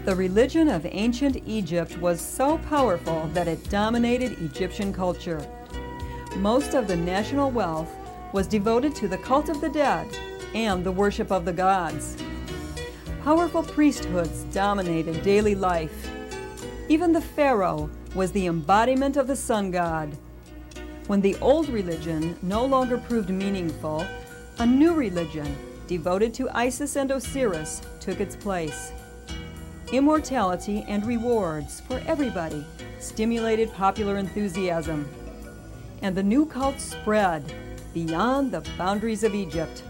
The religion of ancient Egypt was so powerful that it dominated Egyptian culture. Most of the national wealth was devoted to the cult of the dead and the worship of the gods. Powerful priesthoods dominated daily life. Even the Pharaoh was the embodiment of the sun god. When the old religion no longer proved meaningful, a new religion devoted to Isis and Osiris took its place. Immortality and rewards for everybody stimulated popular enthusiasm, and the new cult spread beyond the boundaries of Egypt.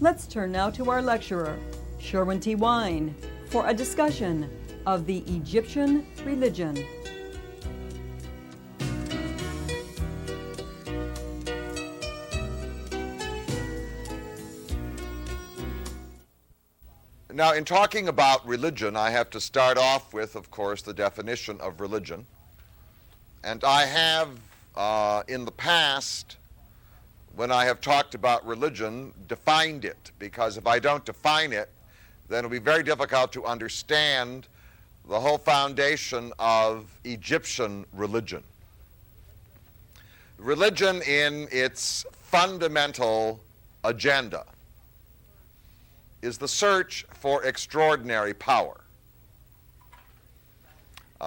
Let's turn now to our lecturer, Sherwin T. Wine, for a discussion of the Egyptian religion. Now, in talking about religion, I have to start off with, of course, the definition of religion. And I have, in the past, when I have talked about religion, defined it, because if I don't define it, then it'll be very difficult to understand the whole foundation of Egyptian religion. Religion in its fundamental agenda is the search for extraordinary power.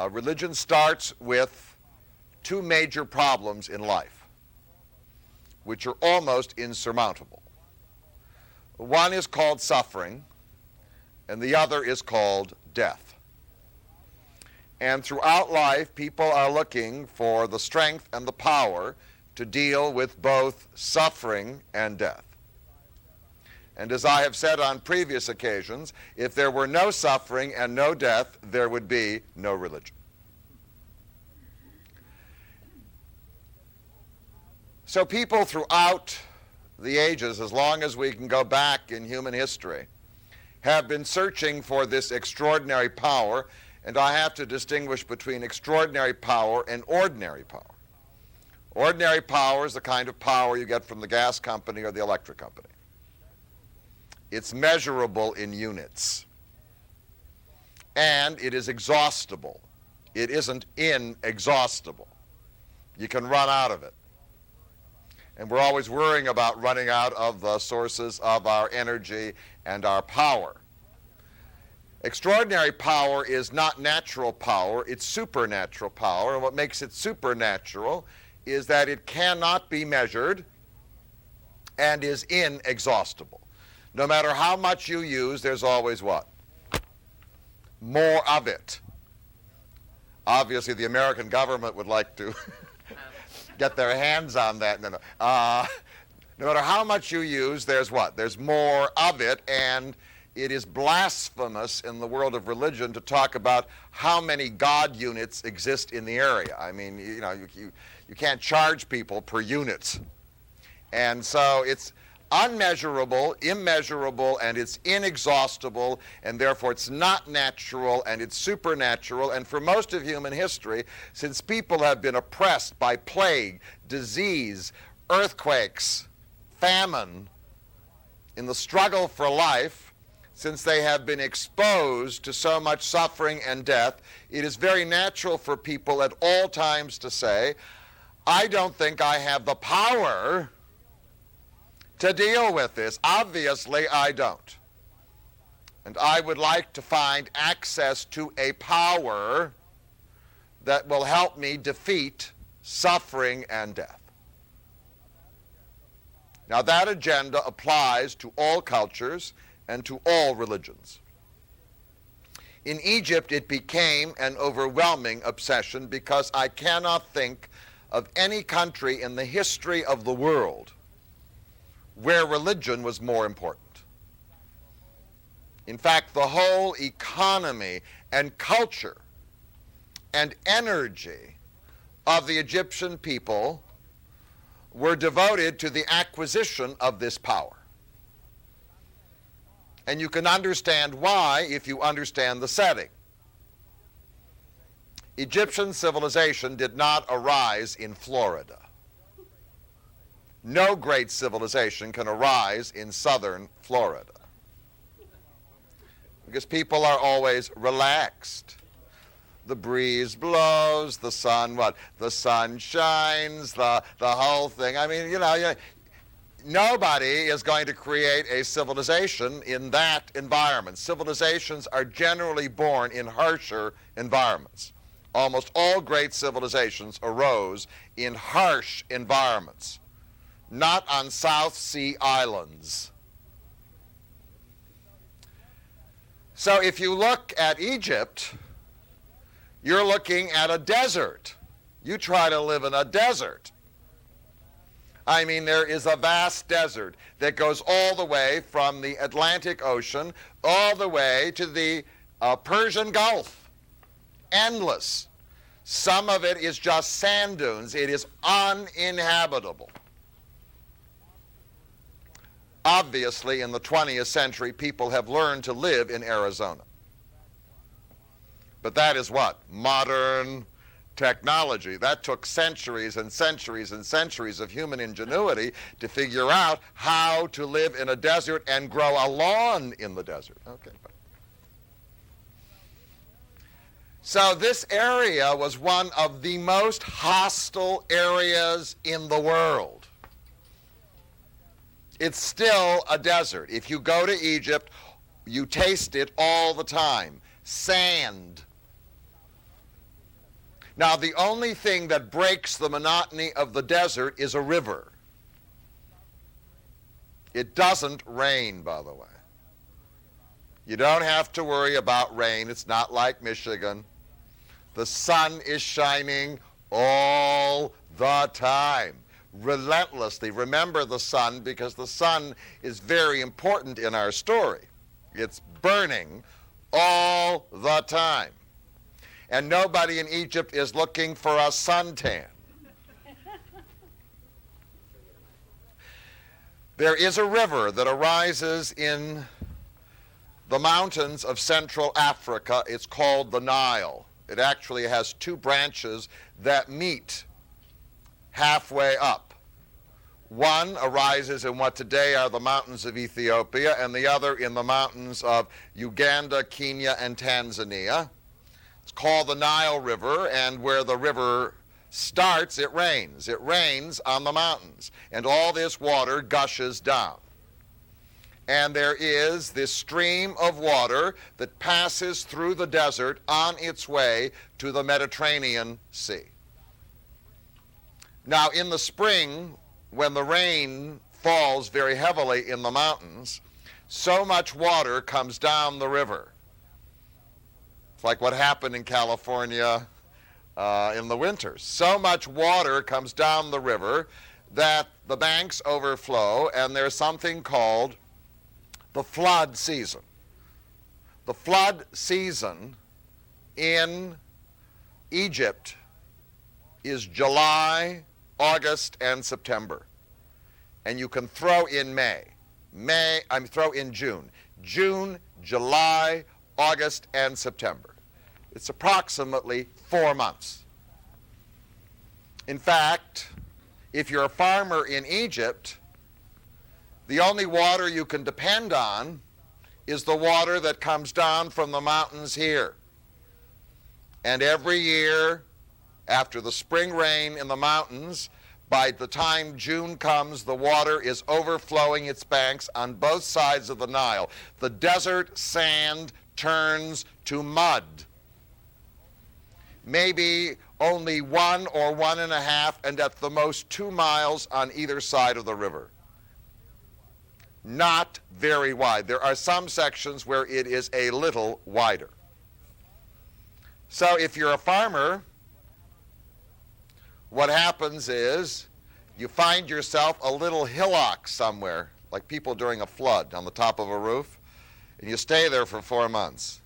Religion starts with two major problems in life, which are almost insurmountable. One is called suffering, and the other is called death. And throughout life, people are looking for the strength and the power to deal with both suffering and death. And as I have said on previous occasions, if there were no suffering and no death, there would be no religion. So people throughout the ages, as long as we can go back in human history, have been searching for this extraordinary power, and I have to distinguish between extraordinary power and ordinary power. Ordinary power is the kind of power you get from the gas company or the electric company. It's measurable in units, and it is exhaustible. It isn't inexhaustible. You can run out of it. And we're always worrying about running out of the sources of our energy and our power. Extraordinary power is not natural power, it's supernatural power, and what makes it supernatural is that it cannot be measured and is inexhaustible. No matter how much you use, there's always what? More of it. Obviously, the American government would like to get their hands on that. No matter how much you use, there's what? There's more of it, and it is blasphemous in the world of religion to talk about how many God units exist in the area. I mean, you can't charge people per unit. And so it's unmeasurable, immeasurable, and it's inexhaustible, and therefore it's not natural and it's supernatural. And for most of human history, since people have been oppressed by plague, disease, earthquakes, famine, in the struggle for life, since they have been exposed to so much suffering and death, it is very natural for people at all times to say, I don't think I have the power to deal with this. Obviously, I don't. And I would like to find access to a power that will help me defeat suffering and death. Now, that agenda applies to all cultures and to all religions. In Egypt, it became an overwhelming obsession because I cannot think of any country in the history of the world where religion was more important. In fact, the whole economy and culture and energy of the Egyptian people were devoted to the acquisition of this power. And you can understand why if you understand the setting. Egyptian civilization did not arise in Florida. No great civilization can arise in southern Florida. because people are always relaxed. The breeze blows, the sun, what? The sun shines, the whole thing. I mean, nobody is going to create a civilization in that environment. Civilizations are generally born in harsher environments. Almost all great civilizations arose in harsh environments, not on South Sea islands. So if you look at Egypt, you're looking at a desert. You try to live in a desert. I mean, there is a vast desert that goes all the way from the Atlantic Ocean all the way to the Persian Gulf. Endless. Some of it is just sand dunes. It is uninhabitable. Obviously, in the 20th century, people have learned to live in Arizona. But that is what? Modern technology. That took centuries and centuries and centuries of human ingenuity to figure out how to live in a desert and grow a lawn in the desert. Okay. So this area was one of the most hostile areas in the world. It's still a desert. If you go to Egypt, you taste it all the time. Sand. Now, the only thing that breaks the monotony of the desert is a river. It doesn't rain, by the way. You don't have to worry about rain. It's not like Michigan. The sun is shining all the time, relentlessly. Remember the sun, because the sun is very important in our story. It's burning all the time. And nobody in Egypt is looking for a suntan. There is a river that arises in the mountains of Central Africa. It's called the Nile. It actually has two branches that meet halfway up. One arises in what today are the mountains of Ethiopia, and the other in the mountains of Uganda, Kenya, and Tanzania. It's called the Nile River, and where the river starts, it rains. It rains on the mountains, and all this water gushes down. And there is this stream of water that passes through the desert on its way to the Mediterranean Sea. Now, in the spring, when the rain falls very heavily in the mountains, so much water comes down the river. It's like what happened in California in the winters. So much water comes down the river that the banks overflow, and there's something called the flood season. The flood season in Egypt is July, August, and September. And you can throw in throw in June. June, July, August, and September. It's approximately 4 months. In fact, if you're a farmer in Egypt, the only water you can depend on is the water that comes down from the mountains here. And every year, after the spring rain in the mountains, by the time June comes, the water is overflowing its banks on both sides of the Nile. The desert sand turns to mud. Maybe only 1 or 1.5, and at the most 2 miles on either side of the river. Not very wide. There are some sections where it is a little wider. So if you're a farmer, what happens is you find yourself a little hillock somewhere, like people during a flood on the top of a roof, and you stay there for 4 months.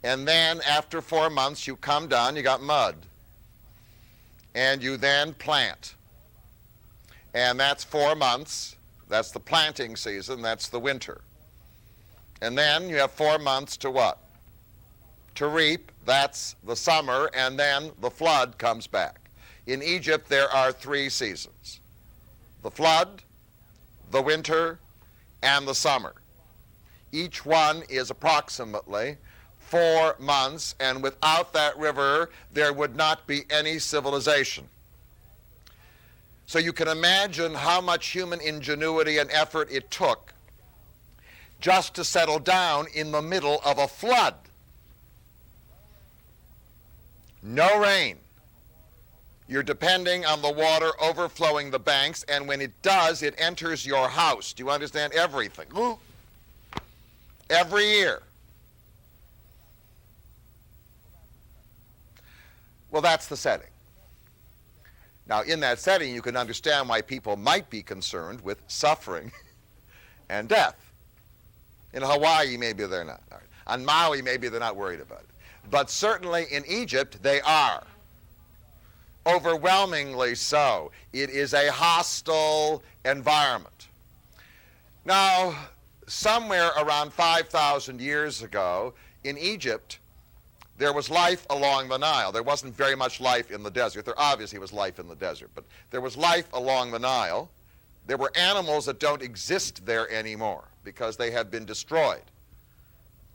And then after 4 months, you come down, you got mud, and you then plant. And that's 4 months. That's the planting season. That's the winter. And then you have 4 months to what? To reap. That's the summer, and then the flood comes back. In Egypt, there are 3 seasons: the flood, the winter, and the summer. Each one is approximately 4 months, and without that river, there would not be any civilization. So you can imagine how much human ingenuity and effort it took just to settle down in the middle of a flood. No rain. You're depending on the water overflowing the banks, and when it does, it enters your house. Do you understand? Everything. Every year. Well, that's the setting. Now, in that setting, you can understand why people might be concerned with suffering and death. In Hawaii, maybe they're not. On Maui, maybe they're not worried about it. But certainly in Egypt, they are. Overwhelmingly so. It is a hostile environment. Now, somewhere around 5,000 years ago, in Egypt, there was life along the Nile. There wasn't very much life in the desert. There obviously was life in the desert, but there was life along the Nile. There were animals that don't exist there anymore because they have been destroyed.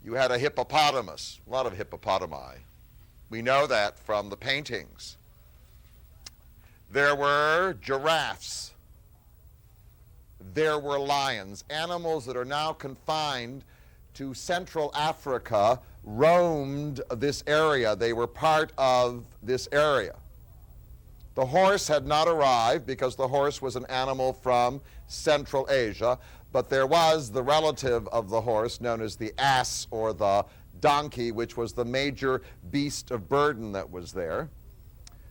You had a hippopotamus, a lot of hippopotami. We know that from the paintings. There were giraffes. There were lions. Animals that are now confined to Central Africa roamed this area. They were part of this area. The horse had not arrived because the horse was an animal from Central Asia, but there was the relative of the horse known as the ass or the donkey, which was the major beast of burden that was there.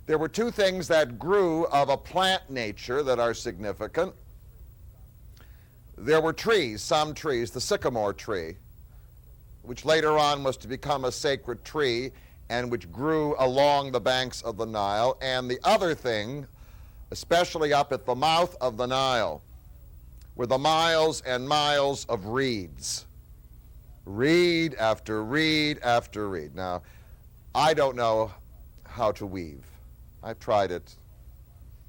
There were two things that grew of a plant nature that are significant. There were trees, some trees, the sycamore tree, which later on was to become a sacred tree and which grew along the banks of the Nile. And the other thing, especially up at the mouth of the Nile, were the miles and miles of reeds. Reed after reed after reed. Now, I don't know how to weave. I've tried it.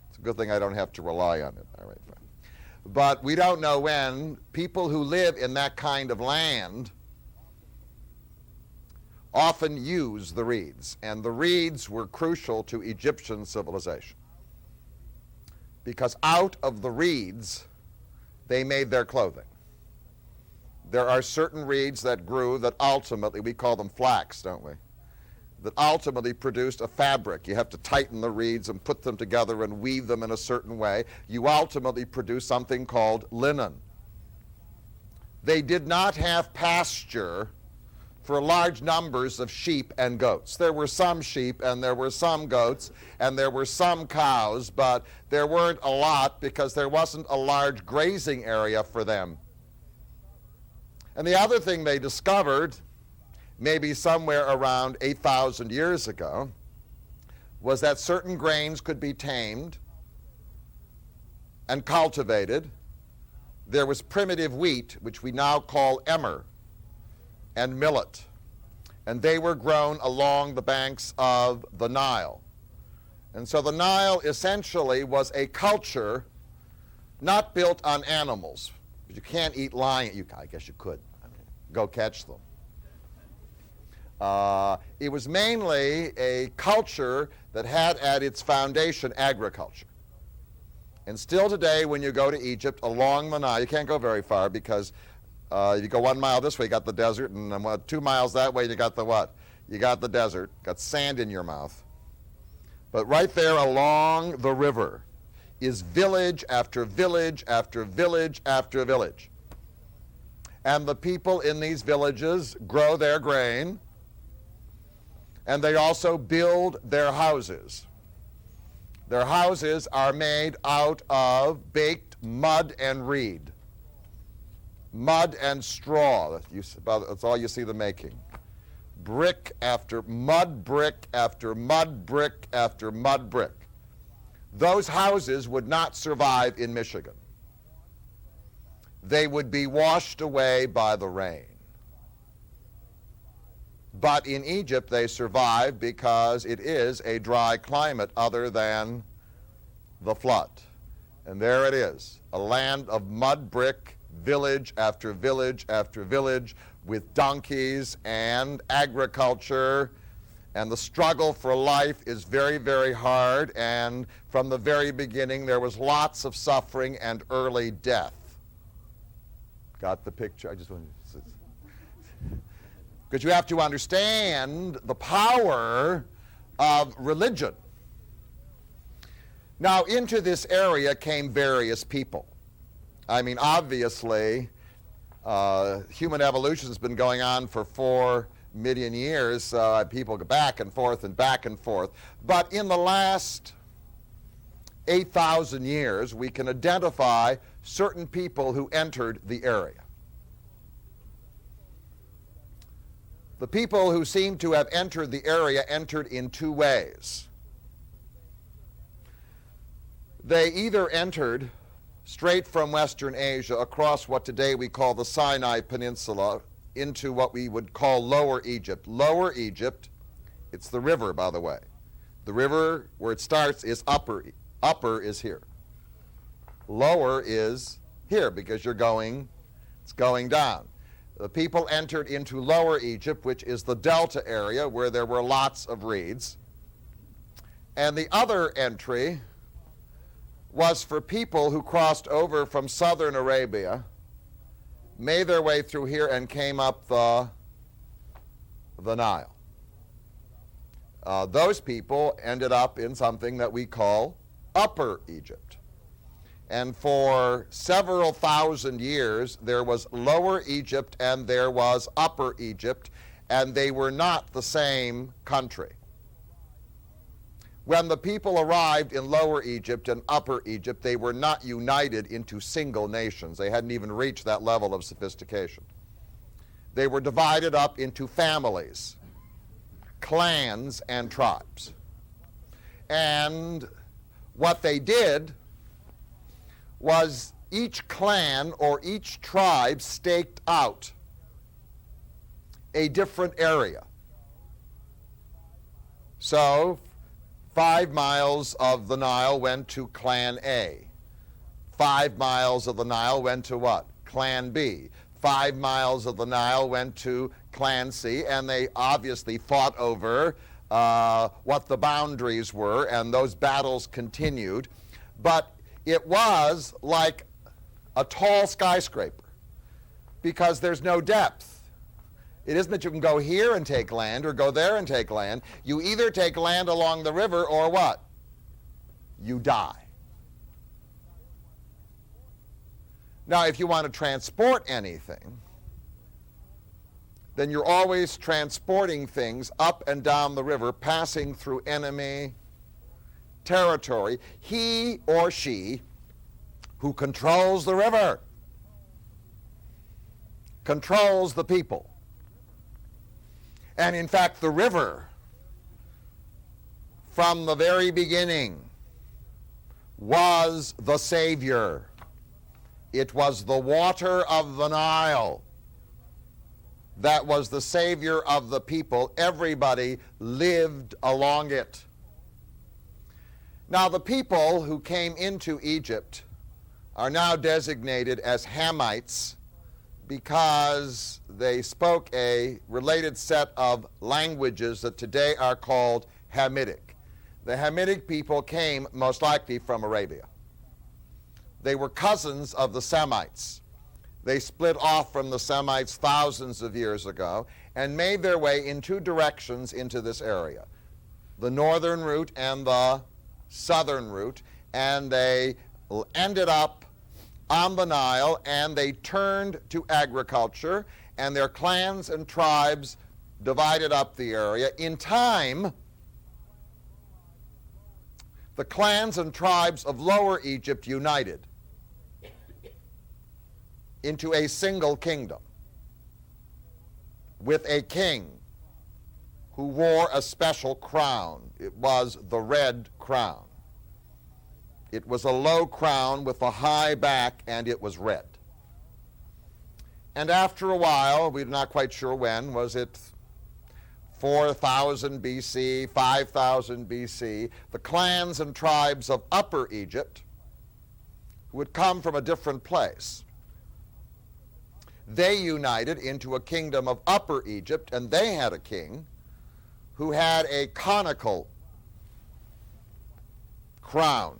It's a good thing I don't have to rely on it. All right, fine. But we don't know when people who live in that kind of land often use the reeds, and the reeds were crucial to Egyptian civilization because out of the reeds they made their clothing. There are certain reeds that grew that ultimately, we call them flax, don't we, that ultimately produced a fabric. You have to tighten the reeds and put them together and weave them in a certain way. You ultimately produce something called linen. They did not have pasture for large numbers of sheep and goats. There were some sheep and there were some goats and there were some cows, but there weren't a lot because there wasn't a large grazing area for them. And the other thing they discovered, maybe somewhere around 8,000 years ago, was that certain grains could be tamed and cultivated. There was primitive wheat, which we now call emmer, and millet, and they were grown along the banks of the Nile. And so the Nile essentially was a culture not built on animals. You can't eat lion. I guess you could. Go catch them. It was mainly a culture that had at its foundation agriculture. And still today, when you go to Egypt along the Nile, you can't go very far because you go 1 mile this way, you got the desert, and 2 miles that way, you got the what? You got the desert, got sand in your mouth. But right there along the river is village after village after village after village. And the people in these villages grow their grain, and they also build their houses. Their houses are made out of baked mud and reed. Mud and straw, that's all you see them making. Brick after mud brick after mud brick after mud brick. Those houses would not survive in Michigan. They would be washed away by the rain. But in Egypt they survive because it is a dry climate other than the flood. And there it is, a land of mud brick village after village after village with donkeys and agriculture, and the struggle for life is very, very hard, and from the very beginning there was lots of suffering and early death. Got the picture? I just want to... Because you have to understand the power of religion. Now, into this area came various people. I mean, obviously, human evolution has been going on for 4 million years. People go back and forth and back and forth. But in the last 8,000 years, we can identify certain people who entered the area. The people who seem to have entered the area entered in 2 ways. They either entered straight from Western Asia across what today we call the Sinai Peninsula into what we would call Lower Egypt. Lower Egypt, it's the river, by the way. The river where it starts is upper. Upper is here. Lower is here because it's going down. The people entered into Lower Egypt, which is the delta area where there were lots of reeds. And the other entry was for people who crossed over from southern Arabia, made their way through here, and came up the Nile. Those people ended up in something that we call Upper Egypt. And for several thousand years, there was Lower Egypt and there was Upper Egypt, and they were not the same country. When the people arrived in Lower Egypt and Upper Egypt, they were not united into single nations. They hadn't even reached that level of sophistication. They were divided up into families, clans, and tribes. And what they did was each clan or each tribe staked out a different area. So 5 miles of the Nile went to Clan A. 5 miles of the Nile went to what? Clan B. 5 miles of the Nile went to Clan C, and they obviously fought over what the boundaries were, and those battles continued. But it was like a tall skyscraper because there's no depth. It isn't that you can go here and take land or go there and take land. You either take land along the river or what? You die. Now, if you want to transport anything, then you're always transporting things up and down the river, passing through enemy territory. He or she who controls the river controls the people. And in fact, the river, from the very beginning, was the Savior. It was the water of the Nile that was the Savior of the people. Everybody lived along it. Now, the people who came into Egypt are now designated as Hamites because they spoke a related set of languages that today are called Hamitic. The Hamitic people came most likely from Arabia. They were cousins of the Semites. They split off from the Semites thousands of years ago and made their way in 2 directions into this area, the northern route and the southern route, and they ended up on the Nile, and they turned to agriculture, and their clans and tribes divided up the area. In time, the clans and tribes of Lower Egypt united into a single kingdom with a king who wore a special crown. It was the red crown. It was a low crown with a high back, and it was red. And after a while, we're not quite sure when, was it 4,000 BC, 5,000 BC, the clans and tribes of Upper Egypt, who had come from a different place, they united into a kingdom of Upper Egypt, and they had a king who had a conical crown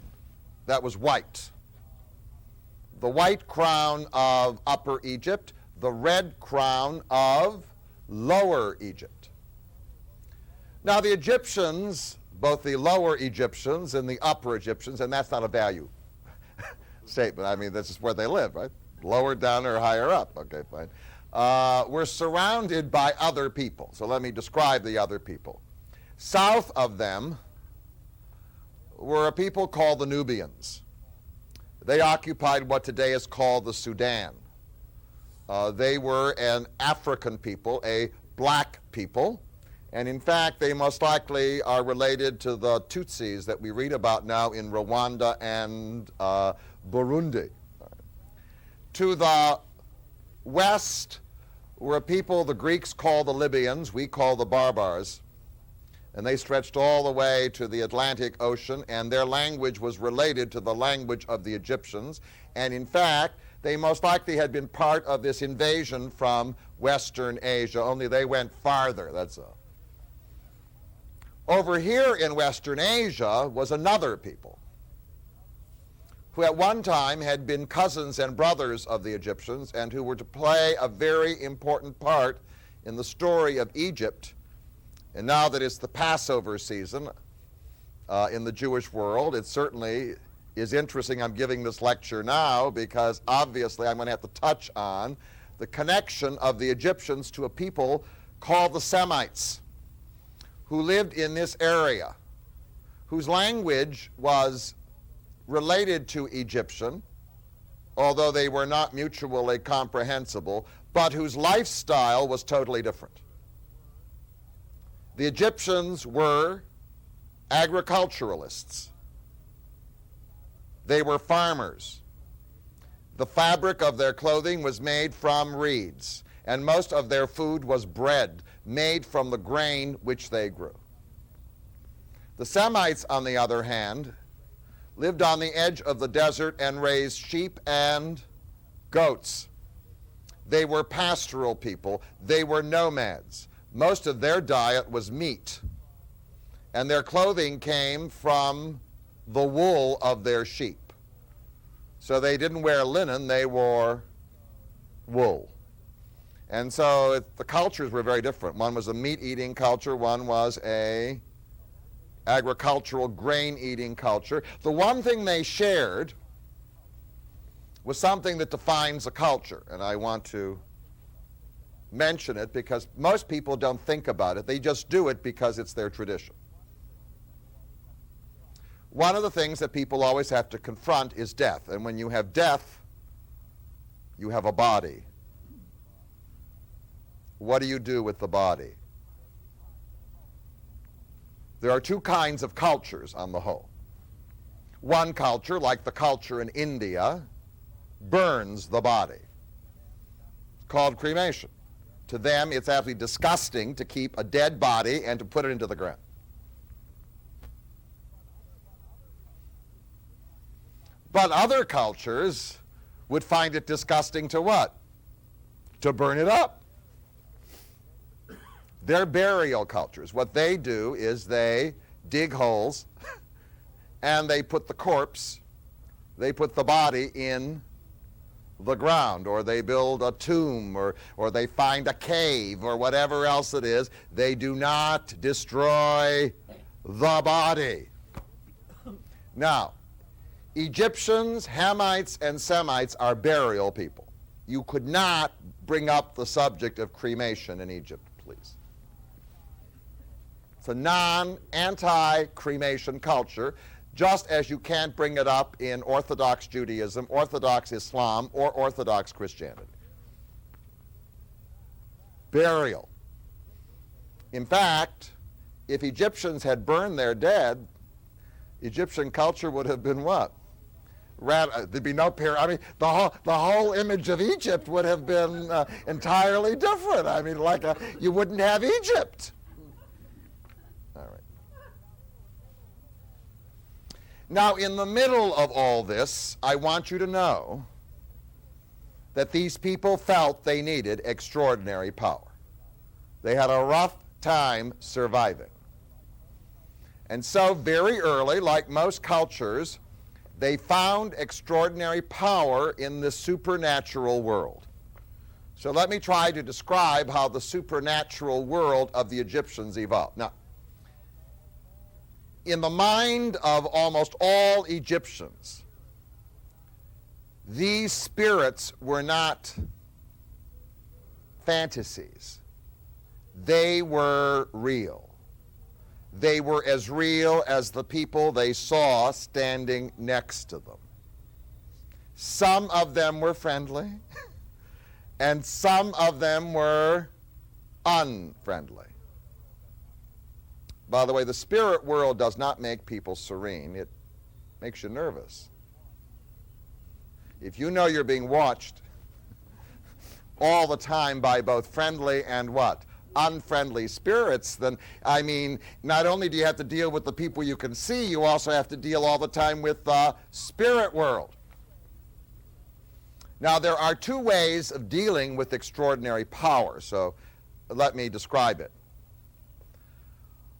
that was white. The white crown of Upper Egypt, the red crown of Lower Egypt. Now the Egyptians, both the Lower Egyptians and the Upper Egyptians, and that's not a value statement, I mean this is where they live, right? Lower down or higher up, okay, fine. Were surrounded by other people. So let me describe the other people. South of them were a people called the Nubians. They occupied what today is called the Sudan. They were an African people, a black people, and in fact they most likely are related to the Tutsis that we read about now in Rwanda and Burundi. To the west were a people the Greeks call the Libyans, we call the Barbars, and they stretched all the way to the Atlantic Ocean, and their language was related to the language of the Egyptians, and in fact they most likely had been part of this invasion from Western Asia, only they went farther, that's all. Over here in Western Asia was another people who at one time had been cousins and brothers of the Egyptians and who were to play a very important part in the story of Egypt. And now that it's the Passover season in the Jewish world, it certainly is interesting I'm giving this lecture now because obviously I'm going to have to touch on the connection of the Egyptians to a people called the Semites who lived in this area, whose language was related to Egyptian, although they were not mutually comprehensible, but whose lifestyle was totally different. The Egyptians were agriculturalists. They were farmers. The fabric of their clothing was made from reeds, and most of their food was bread made from the grain which they grew. The Semites, on the other hand, lived on the edge of the desert and raised sheep and goats. They were pastoral people. They were nomads. Most of their diet was meat, and their clothing came from the wool of their sheep. So they didn't wear linen, they wore wool. And so the cultures were very different. One was a meat-eating culture, one was a agricultural grain-eating culture. The one thing they shared was something that defines a culture, and I want to mention it because most people don't think about it. They just do it because it's their tradition. One of the things that people always have to confront is death, and when you have death, you have a body. What do you do with the body? There are two kinds of cultures on the whole. One culture, like the culture in India, burns the body. It's called cremation. To them, it's absolutely disgusting to keep a dead body and to put it into the ground. But other cultures would find it disgusting to what? To burn it up. They're burial cultures. What they do is they dig holes and they put the corpse, they put the body in the ground, or they build a tomb, or they find a cave, or whatever else it is. They do not destroy the body. Now, Egyptians, Hamites, and Semites are burial people. You could not bring up the subject of cremation in Egypt, please. It's a anti-cremation culture, just as you can't bring it up in Orthodox Judaism, Orthodox Islam, or Orthodox Christianity. Burial. In fact, if Egyptians had burned their dead, Egyptian culture would have been what? There'd be no I mean, the whole image of Egypt would have been entirely different. I mean, you wouldn't have Egypt. All right. Now, in the middle of all this, I want you to know that these people felt they needed extraordinary power. They had a rough time surviving. And so very early, like most cultures, they found extraordinary power in the supernatural world. So let me try to describe how the supernatural world of the Egyptians evolved. Now, in the mind of almost all Egyptians, these spirits were not fantasies. They were real. They were as real as the people they saw standing next to them. Some of them were friendly, and some of them were unfriendly. By the way, the spirit world does not make people serene. It makes you nervous. If you know you're being watched all the time by both friendly and what? Unfriendly spirits, then, I mean, not only do you have to deal with the people you can see, you also have to deal all the time with the spirit world. Now, there are two ways of dealing with extraordinary power, so let me describe it.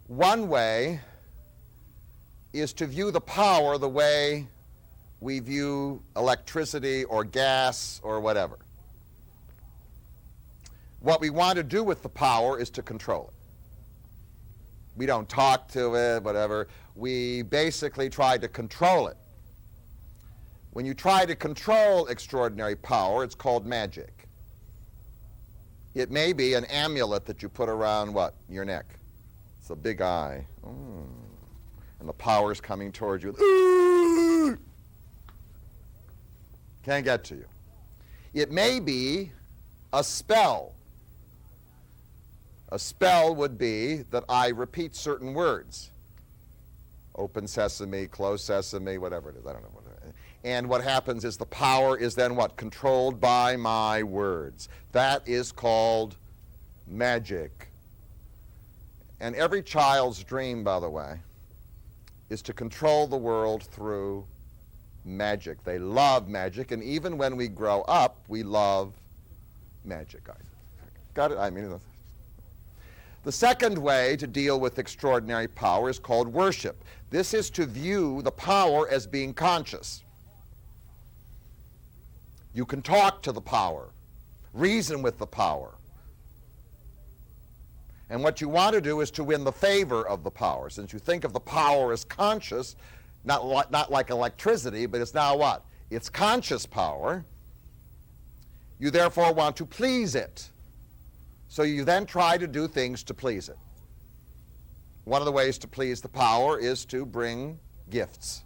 One way is to view the power the way we view electricity or gas or whatever. What we want to do with the power is to control it. We don't talk to it, whatever. We basically try to control it. When you try to control extraordinary power, it's called magic. It may be an amulet that you put around what? Your neck. It's a big eye. And the power's coming towards you. Can't get to you. It may be a spell. A spell would be that I repeat certain words. Open sesame, close sesame, whatever it is. I don't know what it is. And what happens is the power is then what? Controlled by my words. That is called magic. And every child's dream, by the way, is to control the world through magic. They love magic, and even when we grow up, we love magic. Got it? I mean, the second way to deal with extraordinary power is called worship. This is to view the power as being conscious. You can talk to the power, reason with the power. And what you want to do is to win the favor of the power. Since you think of the power as conscious, not like electricity, but it's now what? It's conscious power. You therefore want to please it. So you then try to do things to please it. One of the ways to please the power is to bring gifts.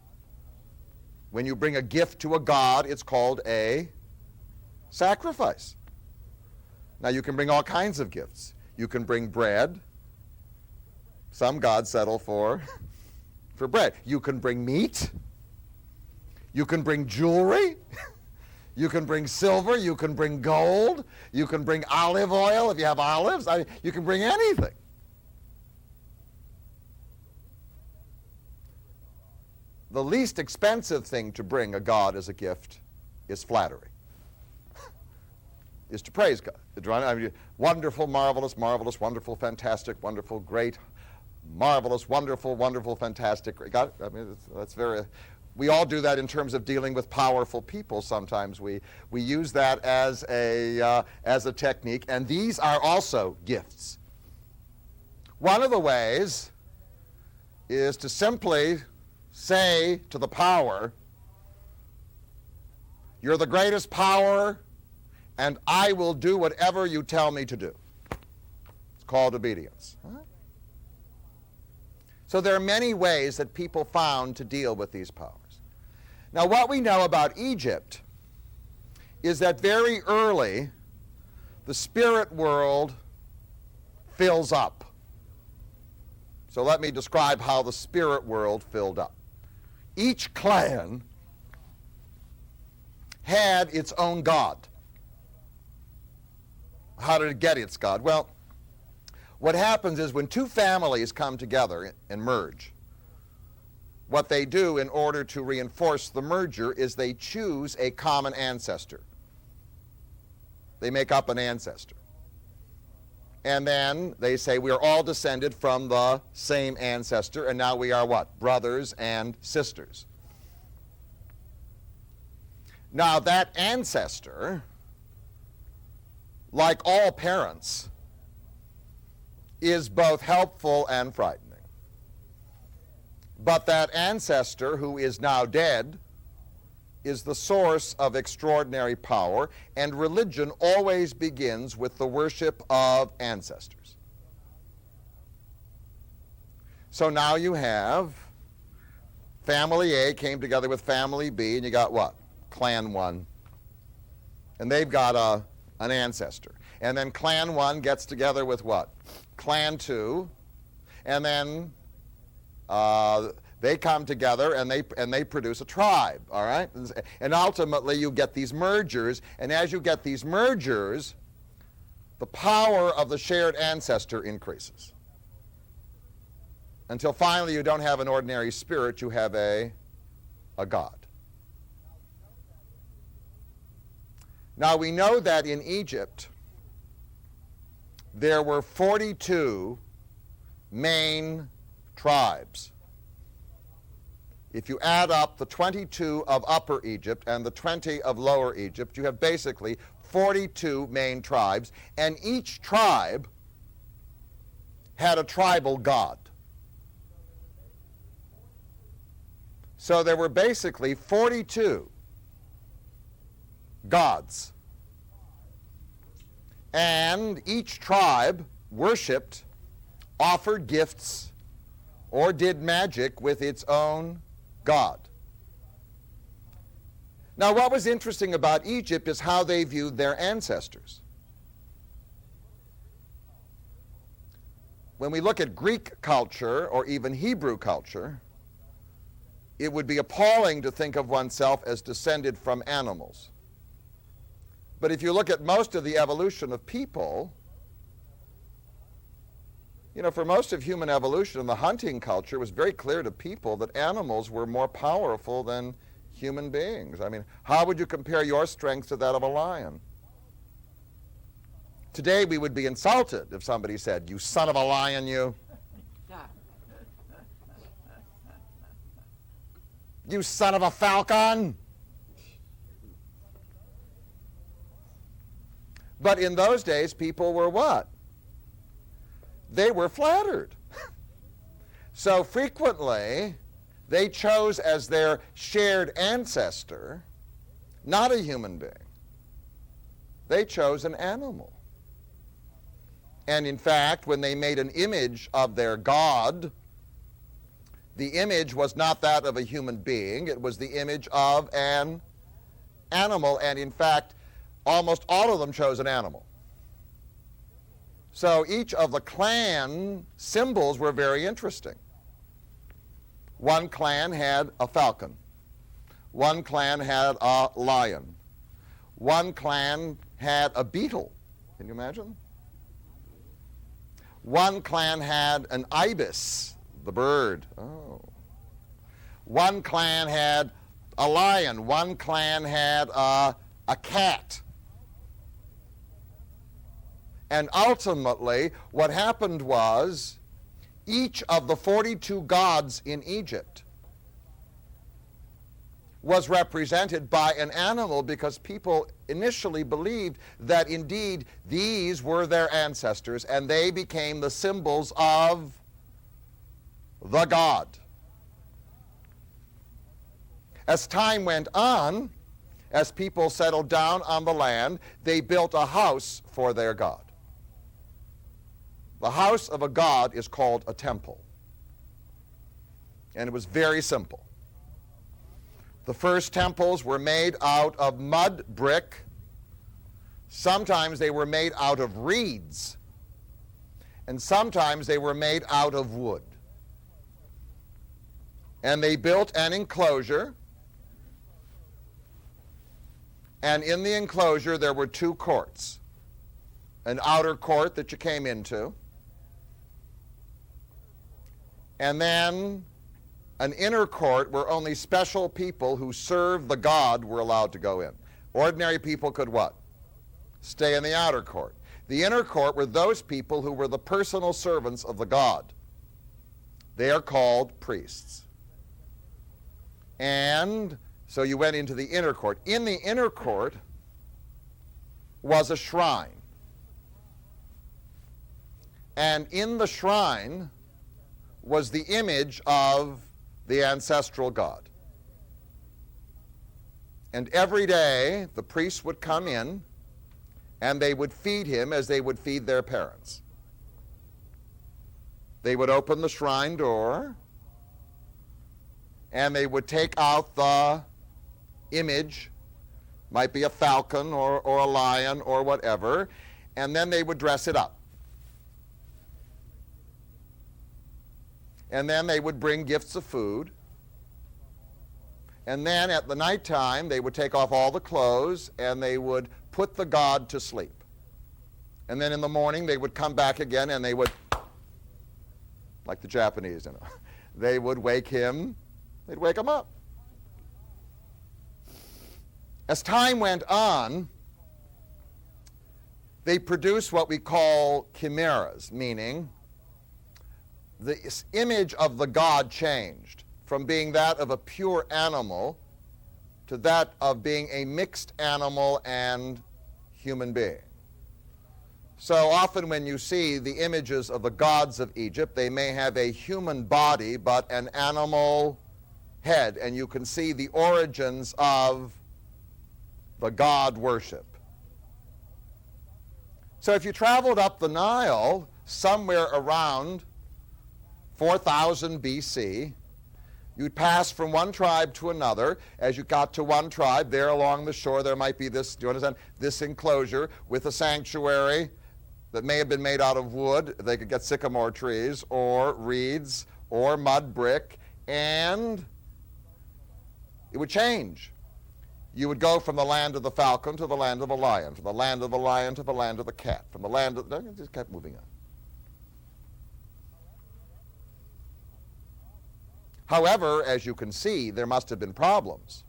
When you bring a gift to a god, it's called a sacrifice. Now you can bring all kinds of gifts. You can bring bread. Some gods settle for bread. You can bring meat. You can bring jewelry. You can bring silver. You can bring gold. You can bring olive oil if you have olives. You can bring anything. The least expensive thing to bring a god as a gift is flattery. Is to praise God. I mean, wonderful, marvelous, marvelous, wonderful, fantastic, wonderful, great, marvelous, wonderful, wonderful, fantastic. Got it? I mean, that's very. We all do that in terms of dealing with powerful people. Sometimes we use that as a technique, and these are also gifts. One of the ways is to simply say to the power, "You're the greatest power, and I will do whatever you tell me to do." It's called obedience. Huh? So there are many ways that people found to deal with these powers. Now, what we know about Egypt is that very early, the spirit world fills up. So let me describe how the spirit world filled up. Each clan had its own god. How did it get its god? Well, what happens is when two families come together and merge, what they do in order to reinforce the merger is they choose a common ancestor. They make up an ancestor. And then they say we are all descended from the same ancestor, and now we are what? Brothers and sisters. Now that ancestor, like all parents, is both helpful and frightening. But that ancestor who is now dead is the source of extraordinary power, and religion always begins with the worship of ancestors. So now you have family A came together with family B, and you got what? Clan 1. And they've got an ancestor. And then clan 1 gets together with what? Clan 2. And then they come together and they produce a tribe, all right? And ultimately you get these mergers, and as you get these mergers, the power of the shared ancestor increases. Until finally you don't have an ordinary spirit, you have a god. Now we know that in Egypt there were 42 main tribes. If you add up the 22 of Upper Egypt and the 20 of Lower Egypt, you have basically 42 main tribes, and each tribe had a tribal god. So there were basically 42 gods. And each tribe worshipped, offered gifts, or did magic with its own god. Now, what was interesting about Egypt is how they viewed their ancestors. When we look at Greek culture or even Hebrew culture, it would be appalling to think of oneself as descended from animals. But if you look at most of the evolution of people, for most of human evolution, in the hunting culture, it was very clear to people that animals were more powerful than human beings. I mean, how would you compare your strength to that of a lion? Today we would be insulted if somebody said, "You son of a lion, you." "You son of a falcon." But in those days, people were what? They were flattered. So frequently, they chose as their shared ancestor not a human being. They chose an animal. And in fact, when they made an image of their god, the image was not that of a human being, it was the image of an animal, and in fact, almost all of them chose an animal. So each of the clan symbols were very interesting. One clan had a falcon. One clan had a lion. One clan had a beetle. Can you imagine? One clan had an ibis, the bird. Oh. One clan had a lion. One clan had a cat. And ultimately, what happened was, each of the 42 gods in Egypt was represented by an animal, because people initially believed that indeed these were their ancestors, and they became the symbols of the god. As time went on, as people settled down on the land, they built a house for their god. The house of a god is called a temple. And it was very simple. The first temples were made out of mud brick. Sometimes they were made out of reeds. And sometimes they were made out of wood. And they built an enclosure. And in the enclosure there were two courts. An outer court that you came into, and then an inner court where only special people who served the god were allowed to go in. Ordinary people could what? stay in the outer court. The inner court were those people who were the personal servants of the god. They are called priests. And so you went into the inner court. In the inner court was a shrine. And in the shrine was the image of the ancestral god. And every day the priests would come in and they would feed him as they would feed their parents. They would open the shrine door and they would take out the image, might be a falcon or a lion or whatever, and then they would dress it up. And then they would bring gifts of food. And then at the nighttime, they would take off all the clothes and they would put the god to sleep. And then in the morning, they would come back again and they would, like the Japanese, they would wake him, they'd wake him up. As time went on, they produced what we call chimeras, meaning the image of the god changed from being that of a pure animal to that of being a mixed animal and human being. So often when you see the images of the gods of Egypt, they may have a human body but an animal head, and you can see the origins of the god worship. So if you traveled up the Nile somewhere around 4000 BC, you'd pass from one tribe to another. As you got to one tribe, there along the shore, there might be this, do you understand, this enclosure with a sanctuary that may have been made out of wood. They could get sycamore trees or reeds or mud brick, and it would change. You would go from the land of the falcon to the land of the lion, from the land of the lion to the land of the cat, from the land of the... Just kept moving on. However, as you can see, there must have been problems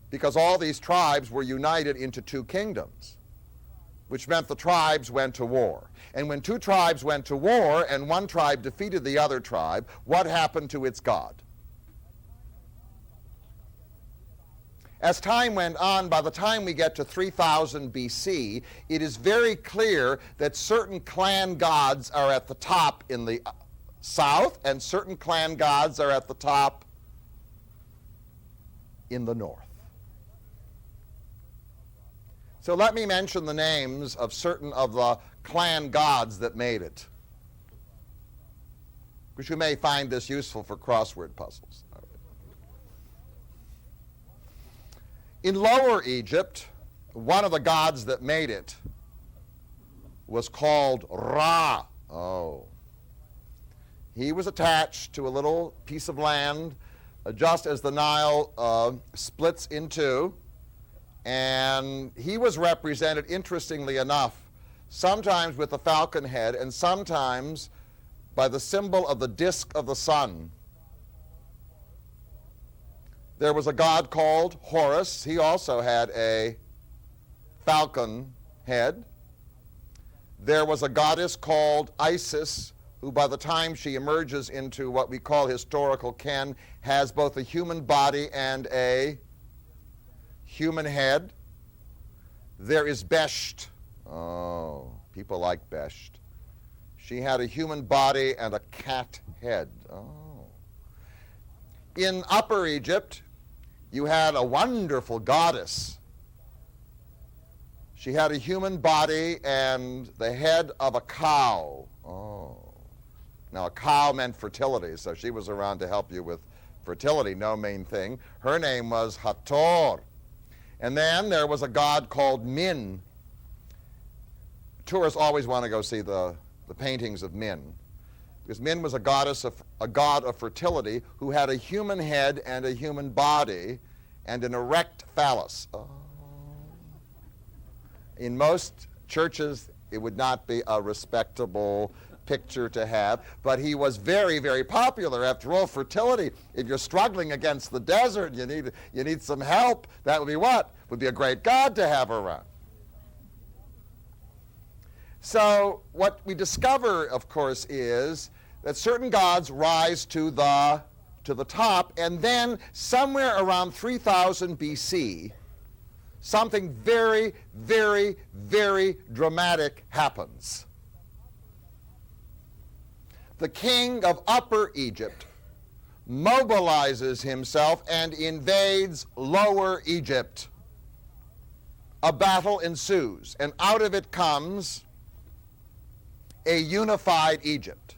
because all these tribes were united into two kingdoms, which meant the tribes went to war. And when two tribes went to war and one tribe defeated the other tribe, what happened to its god? As time went on, by the time we get to 3000 BC, it is very clear that certain clan gods are at the top in the south, and certain clan gods are at the top in the north. So let me mention the names of certain of the clan gods that made it, because you may find this useful for crossword puzzles. In Lower Egypt, one of the gods that made it was called Ra. Oh. He was attached to a little piece of land just as the Nile splits in two, and he was represented, interestingly enough, sometimes with a falcon head and sometimes by the symbol of the disk of the sun. There was a god called Horus. He also had a falcon head. There was a goddess called Isis, who by the time she emerges into what we call historical canon has both a human body and a human head. There is Besht. Oh, people like Besht. She had a human body and a cat head. Oh. In Upper Egypt, you had a wonderful goddess. She had a human body and the head of a cow. Oh. Now, a cow meant fertility, so she was around to help you with fertility, no main thing. Her name was Hathor. And then there was a god called Min. Tourists always want to go see the paintings of Min, because Min was a god of fertility who had a human head and a human body and an erect phallus. Oh. In most churches, it would not be a respectable picture to have, but he was very, very popular. After all, fertility, if you're struggling against the desert, you need some help, that would be what? Would be a great god to have around. So what we discover, of course, is that certain gods rise to the top, and then somewhere around 3000 BC, something very, very, very dramatic happens. The king of Upper Egypt mobilizes himself and invades Lower Egypt. A battle ensues, and out of it comes a unified Egypt.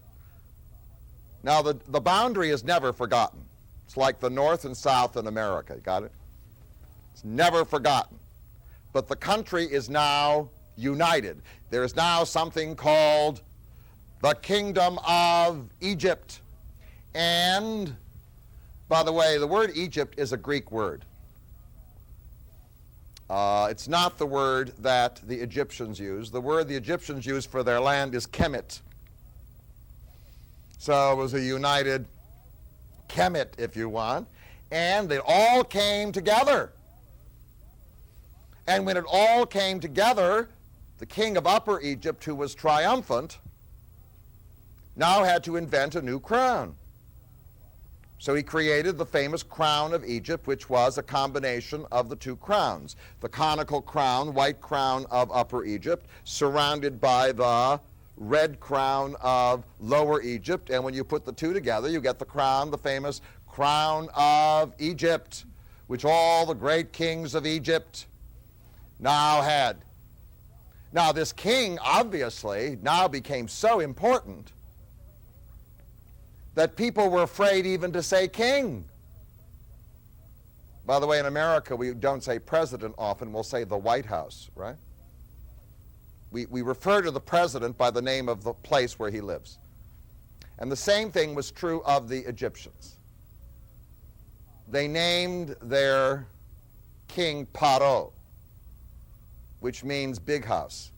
Now, the boundary is never forgotten. It's like the North and South in America. Got it? It's never forgotten. But the country is now united. There is now something called the Kingdom of Egypt. And, by the way, the word Egypt is a Greek word. It's not the word that the Egyptians use. The word the Egyptians use for their land is Kemet. So it was a united Kemet, if you want, and they all came together. And when it all came together, the king of Upper Egypt, who was triumphant, now had to invent a new crown. So he created the famous crown of Egypt, which was a combination of the two crowns. The conical crown, white crown of Upper Egypt, surrounded by the red crown of Lower Egypt. And when you put the two together, you get the crown, the famous crown of Egypt, which all the great kings of Egypt now had. Now, this king obviously now became so important that people were afraid even to say king. By the way, in America, we don't say president often, we'll say the White House, right? We refer to the president by the name of the place where he lives. And the same thing was true of the Egyptians. They named their king Pharaoh, which means big house.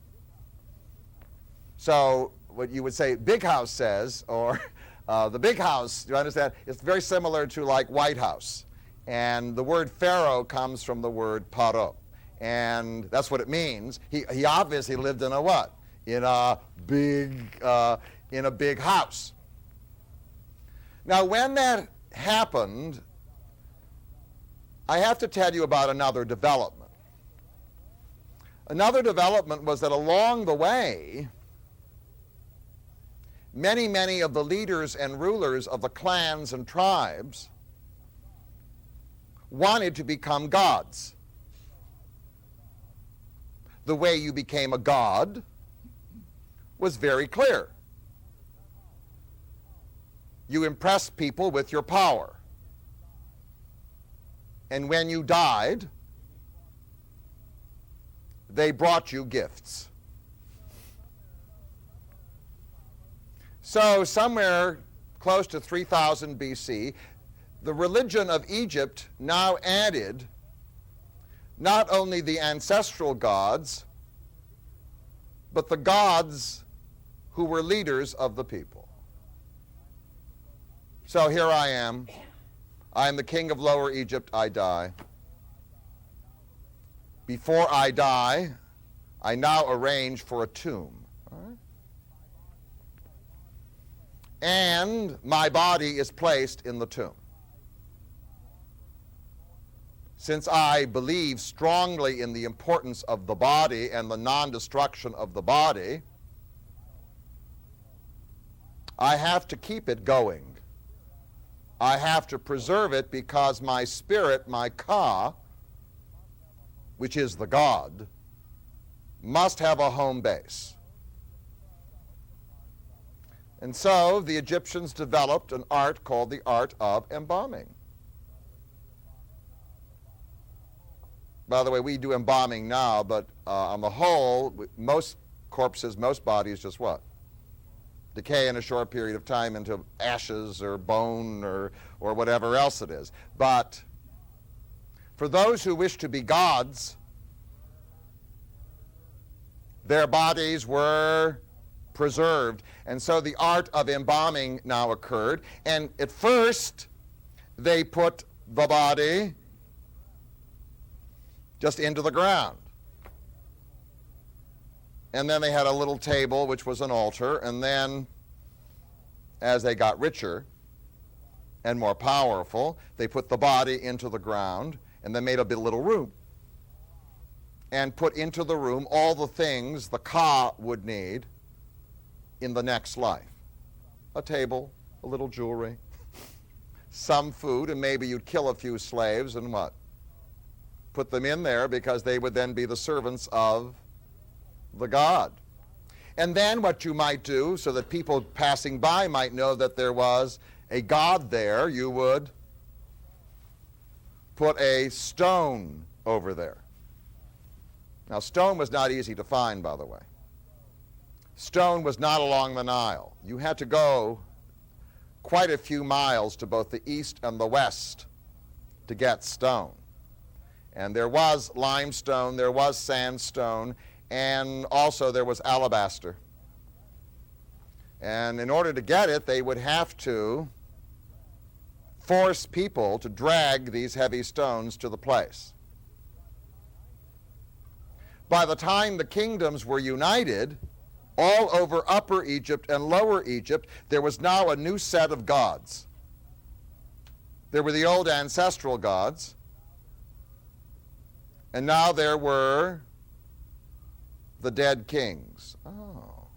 So what you would say big house says, or the big house, you understand, it's very similar to like White House. And the word Pharaoh comes from the word Pharaoh. And that's what it means. He obviously lived in a what? In a big house. Now, when that happened, I have to tell you about another development. Another development was that along the way, many of the leaders and rulers of the clans and tribes wanted to become gods. The way you became a god was very clear. You impressed people with your power. And when you died, they brought you gifts. So somewhere close to 3000 BC, the religion of Egypt now added not only the ancestral gods, but the gods who were leaders of the people. So here I am the king of Lower Egypt, I die. Before I die, I now arrange for a tomb. All right? And my body is placed in the tomb. Since I believe strongly in the importance of the body and the non-destruction of the body, I have to keep it going. I have to preserve it because my spirit, my Ka, which is the God, must have a home base. And so the Egyptians developed an art called the art of embalming. By the way, we do embalming now, but on the whole, most corpses, most bodies just what? Decay in a short period of time into ashes or bone or whatever else it is. But for those who wish to be gods, their bodies were preserved. And so the art of embalming now occurred. And at first, they put the body just into the ground. And then they had a little table, which was an altar. And then, as they got richer and more powerful, they put the body into the ground and then made a little room. And put into the room all the things the Ka would need in the next life. A table, a little jewelry, some food, and maybe you'd kill a few slaves and what? Put them in there because they would then be the servants of the god. And then what you might do, so that people passing by might know that there was a god there, you would put a stone over there. Now, stone was not easy to find, by the way. Stone was not along the Nile. You had to go quite a few miles to both the east and the west to get stone. And there was limestone, there was sandstone, and also there was alabaster. And in order to get it, they would have to force people to drag these heavy stones to the place. By the time the kingdoms were united, all over Upper Egypt and Lower Egypt, there was now a new set of gods. There were the old ancestral gods, and now there were the dead kings. Oh.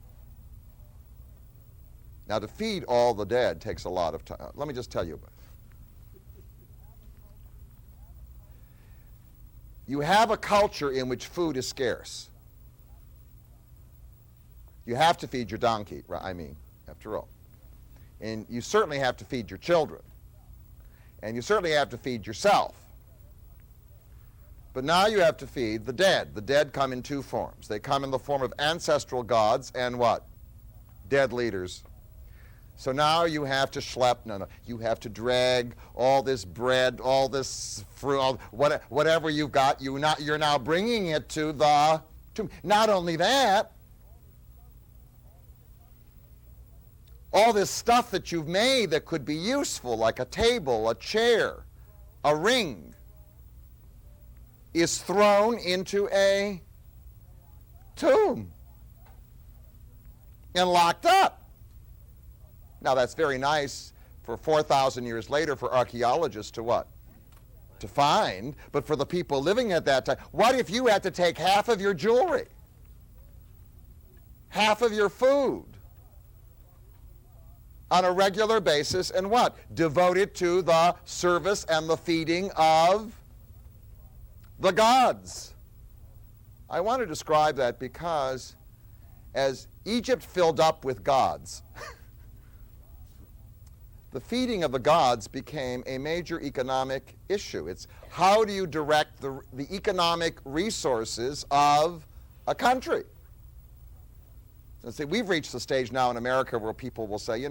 Now, to feed all the dead takes a lot of time. Let me just tell you. You have a culture in which food is scarce. You have to feed your donkey, after all. And you certainly have to feed your children. And you certainly have to feed yourself. But now you have to feed the dead. The dead come in two forms. They come in the form of ancestral gods and what? Dead leaders. So now you have to you have to drag all this bread, all this fruit, whatever you've got, you're now bringing it to the tomb. Not only that, all this stuff that you've made that could be useful, like a table, a chair, a ring, is thrown into a tomb and locked up. Now, that's very nice for 4,000 years later for archaeologists to what? To find. But for the people living at that time, what if you had to take half of your jewelry, half of your food on a regular basis and what? Devote it to the service and the feeding of the gods. I want to describe that because as Egypt filled up with gods, the feeding of the gods became a major economic issue. It's how do you direct the economic resources of a country? And see, we've reached the stage now in America where people will say,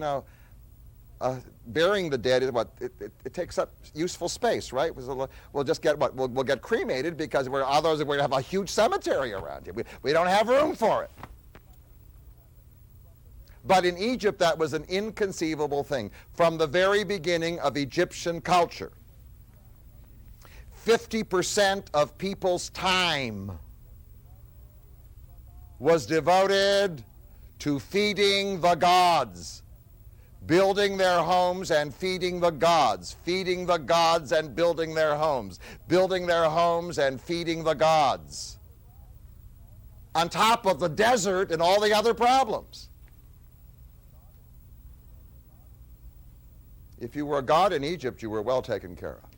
burying the dead is it takes up useful space, right? We'll just get we'll get cremated because otherwise we're going to have a huge cemetery around here. We don't have room for it. But in Egypt, that was an inconceivable thing. From the very beginning of Egyptian culture, 50% of people's time was devoted to feeding the gods, building their homes and feeding the gods and building their homes, building their homes and feeding the gods, on top of the desert and all the other problems. If you were a god in Egypt, you were well taken care of.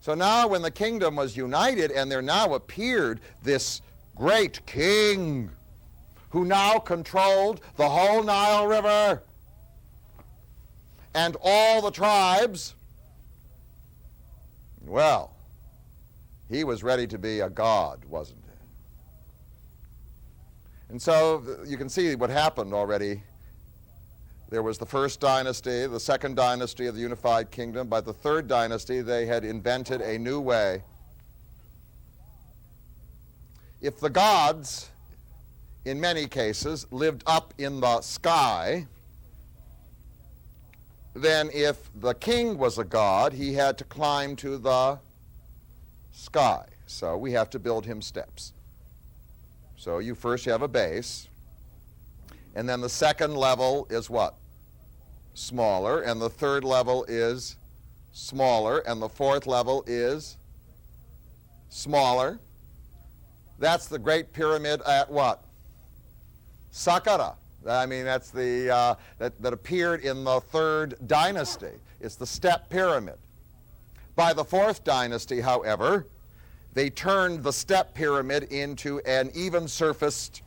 So now when the kingdom was united and there now appeared this great king who now controlled the whole Nile River and all the tribes, well, he was ready to be a god, wasn't he? And so you can see what happened already. There was the first dynasty, the second dynasty of the unified kingdom. By the third dynasty, they had invented a new way. If the gods, in many cases, lived up in the sky, then if the king was a god, he had to climb to the sky. So we have to build him steps. So you first have a base, and then the second level is what? Smaller, and the third level is smaller, and the fourth level is smaller. That's the Great Pyramid at what? Saqqara. I mean, that's the that appeared in the third dynasty. It's the step pyramid. By the fourth dynasty, however, they turned the step pyramid into an even-surfaced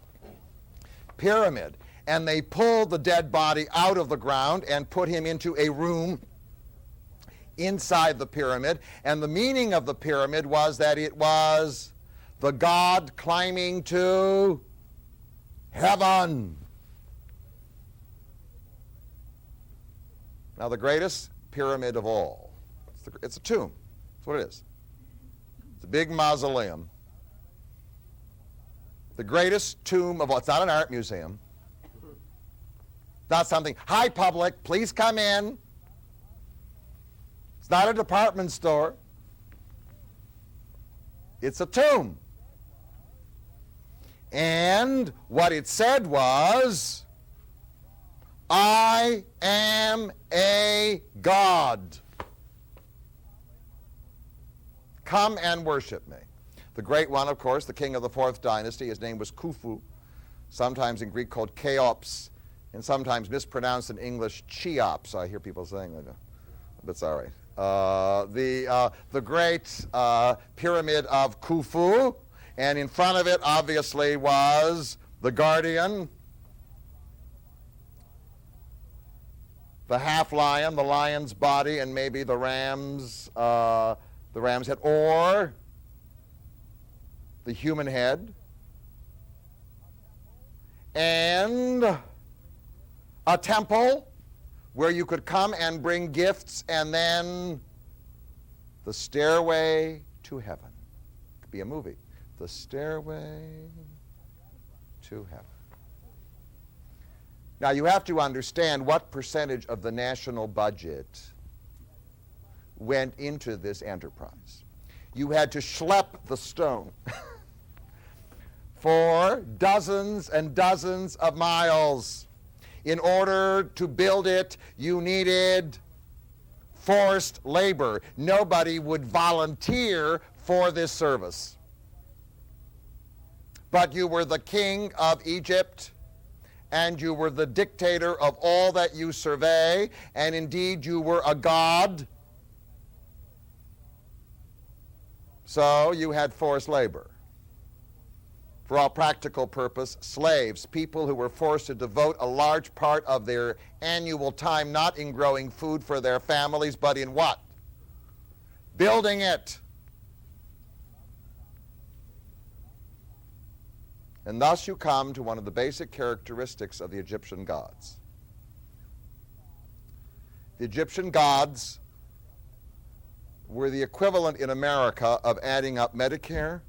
pyramid, and they pulled the dead body out of the ground and put him into a room inside the pyramid. And the meaning of the pyramid was that it was the god climbing to heaven. Now, the greatest pyramid of all, it's a tomb. That's what it is. It's a big mausoleum. The greatest tomb of all. It's not an art museum. Not something, hi public, please come in. It's not a department store. It's a tomb. And what it said was, I am a god. Come and worship me. The great one, of course, the king of the fourth dynasty, his name was Khufu, sometimes in Greek called Cheops, and sometimes mispronounced in English Cheops. I hear people saying that, but it's all right. The great pyramid of Khufu, and in front of it, obviously, was the guardian, the half lion, the lion's body, and maybe the ram's head, or the human head, and a temple where you could come and bring gifts, and then the stairway to heaven. It could be a movie. The stairway to heaven. Now, you have to understand what percentage of the national budget went into this enterprise. You had to schlep the stone for dozens and dozens of miles. In order to build it, you needed forced labor. Nobody would volunteer for this service. But you were the king of Egypt, and you were the dictator of all that you survey, and indeed you were a god. So you had forced labor. For all practical purpose, slaves, people who were forced to devote a large part of their annual time not in growing food for their families, but in what? Building it. And thus you come to one of the basic characteristics of the Egyptian gods. The Egyptian gods were the equivalent in America of adding up Medicare,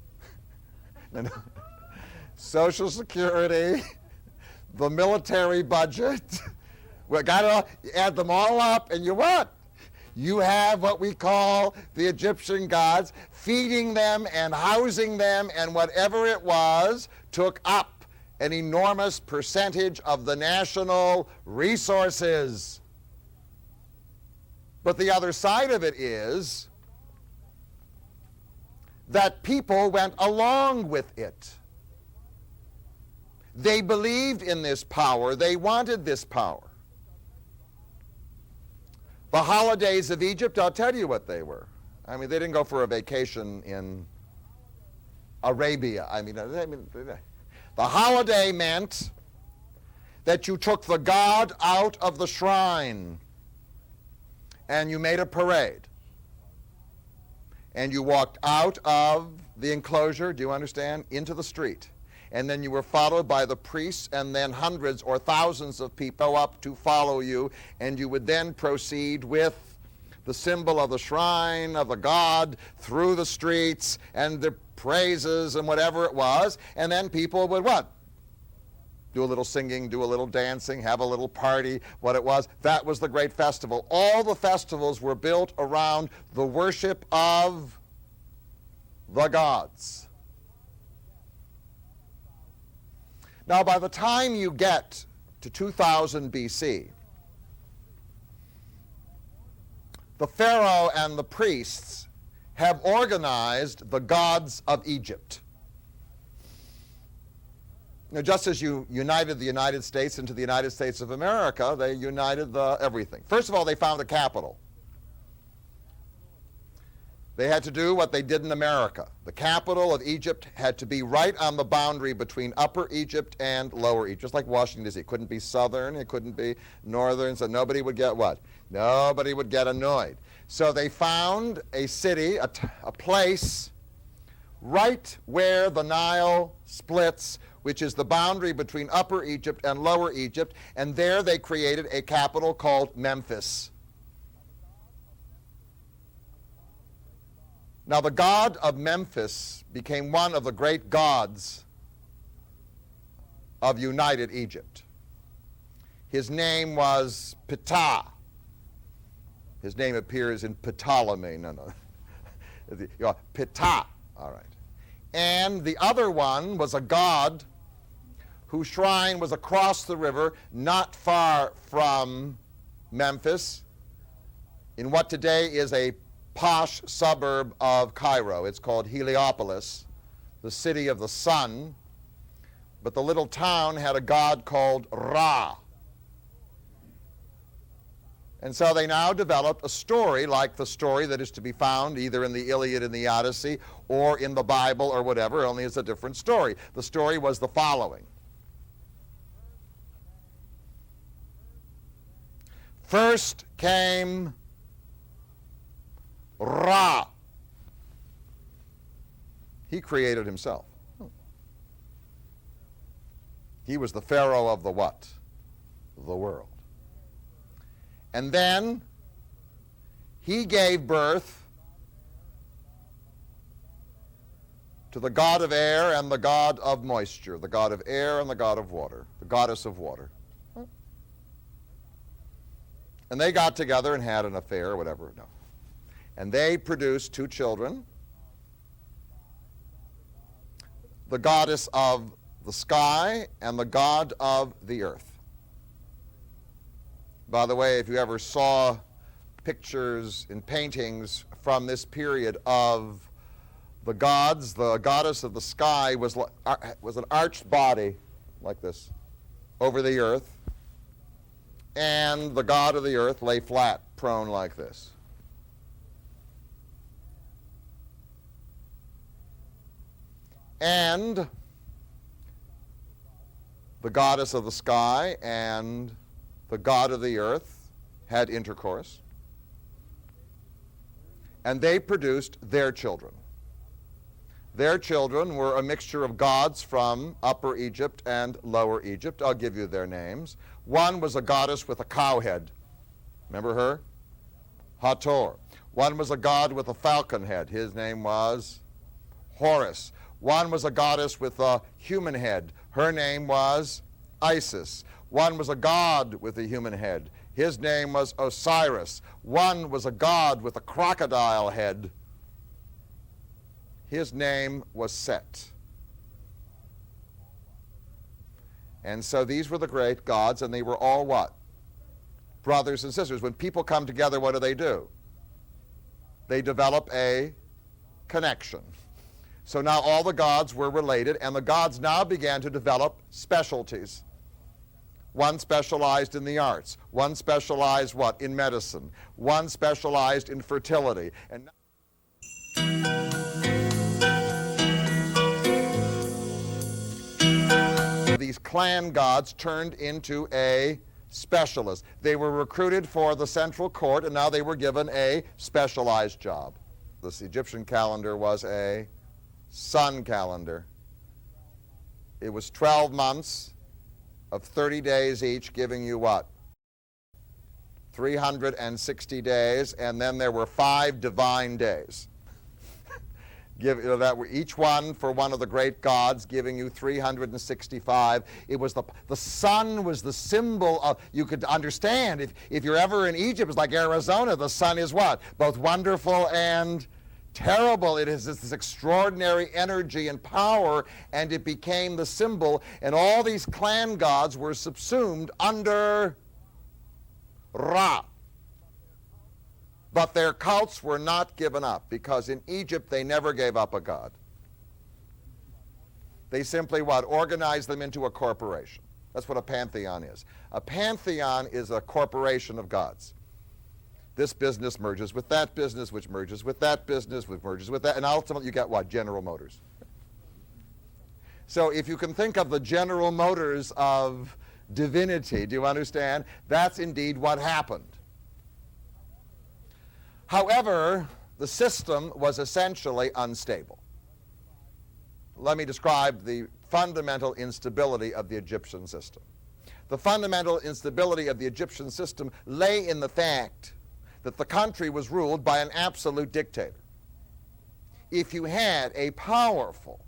Social Security, the military budget. We got to add them all up, and you what? You have what we call the Egyptian gods. Feeding them and housing them and whatever it was took up an enormous percentage of the national resources. But the other side of it is that people went along with it. They believed in this power. They wanted this power. The holidays of Egypt, I'll tell you what they were. I mean, they didn't go for a vacation in Arabia. The holiday meant that you took the god out of the shrine and you made a parade. And you walked out of the enclosure, do you understand, into the street. And then you were followed by the priests, and then hundreds or thousands of people up to follow you, and you would then proceed with the symbol of the shrine of the god through the streets and the praises and whatever it was, and then people would what? Do a little singing, do a little dancing, have a little party, what it was. That was the great festival. All the festivals were built around the worship of the gods. Now, by the time you get to 2000 BC, the Pharaoh and the priests have organized the gods of Egypt. Now, just as you united the United States into the United States of America, they united everything. First of all, they found a capital. They had to do what they did in America. The capital of Egypt had to be right on the boundary between Upper Egypt and Lower Egypt, just like Washington, D.C. It couldn't be southern, it couldn't be northern, so nobody would get what? Nobody would get annoyed. So they found a city, a place, right where the Nile splits, which is the boundary between Upper Egypt and Lower Egypt, and there they created a capital called Memphis. Now, the god of Memphis became one of the great gods of united Egypt. His name was Ptah. His name appears in Ptolemy. No. Ptah. All right. And the other one was a god whose shrine was across the river, not far from Memphis, in what today is a posh suburb of Cairo. It's called Heliopolis, the city of the sun. But the little town had a god called Ra. And so they now developed a story like the story that is to be found either in the Iliad and the Odyssey or in the Bible or whatever, only it's a different story. The story was the following. First came Ra. He created himself. He was the Pharaoh of the what? The world. And then he gave birth to the god of air and the god of moisture, the god of air and the god of water, the goddess of water. And they got together and had an affair or whatever. No. And they produced two children, the goddess of the sky and the god of the earth. By the way, if you ever saw pictures and paintings from this period of the gods, the goddess of the sky was an arched body like this over the earth, and the god of the earth lay flat, prone like this. And the goddess of the sky and the god of the earth had intercourse, and they produced their children. Their children were a mixture of gods from Upper Egypt and Lower Egypt. I'll give you their names. One was a goddess with a cow head. Remember her? Hathor. One was a god with a falcon head. His name was Horus. One was a goddess with a human head. Her name was Isis. One was a god with a human head. His name was Osiris. One was a god with a crocodile head. His name was Set. And so these were the great gods, and they were all what? Brothers and sisters. When people come together, what do? They develop a connection. So now all the gods were related, and the gods now began to develop specialties. One specialized in the arts. One specialized what? In medicine. One specialized in fertility. And these clan gods turned into a specialist. They were recruited for the central court, and now they were given a specialized job. This Egyptian calendar was a sun calendar. It was 12 months of 30 days each, giving you what? 360 days, and then there were 5 divine days. That were each one for one of the great gods, giving you 365. It was the sun was the symbol of, you could understand, if you're ever in Egypt, it's like Arizona, the sun is what? Both wonderful and terrible. It is this extraordinary energy and power, and it became the symbol, and all these clan gods were subsumed under Ra. But their cults were not given up, because in Egypt they never gave up a god. They simply what? Organized them into a corporation. That's what a pantheon is. A pantheon is a corporation of gods. This business merges with that business, which merges with that business, which merges with that, and ultimately you get what? General Motors. So if you can think of the General Motors of divinity, do you understand? That's indeed what happened. However, the system was essentially unstable. Let me describe the fundamental instability of the Egyptian system. The fundamental instability of the Egyptian system lay in the fact that the country was ruled by an absolute dictator. If you had a powerful,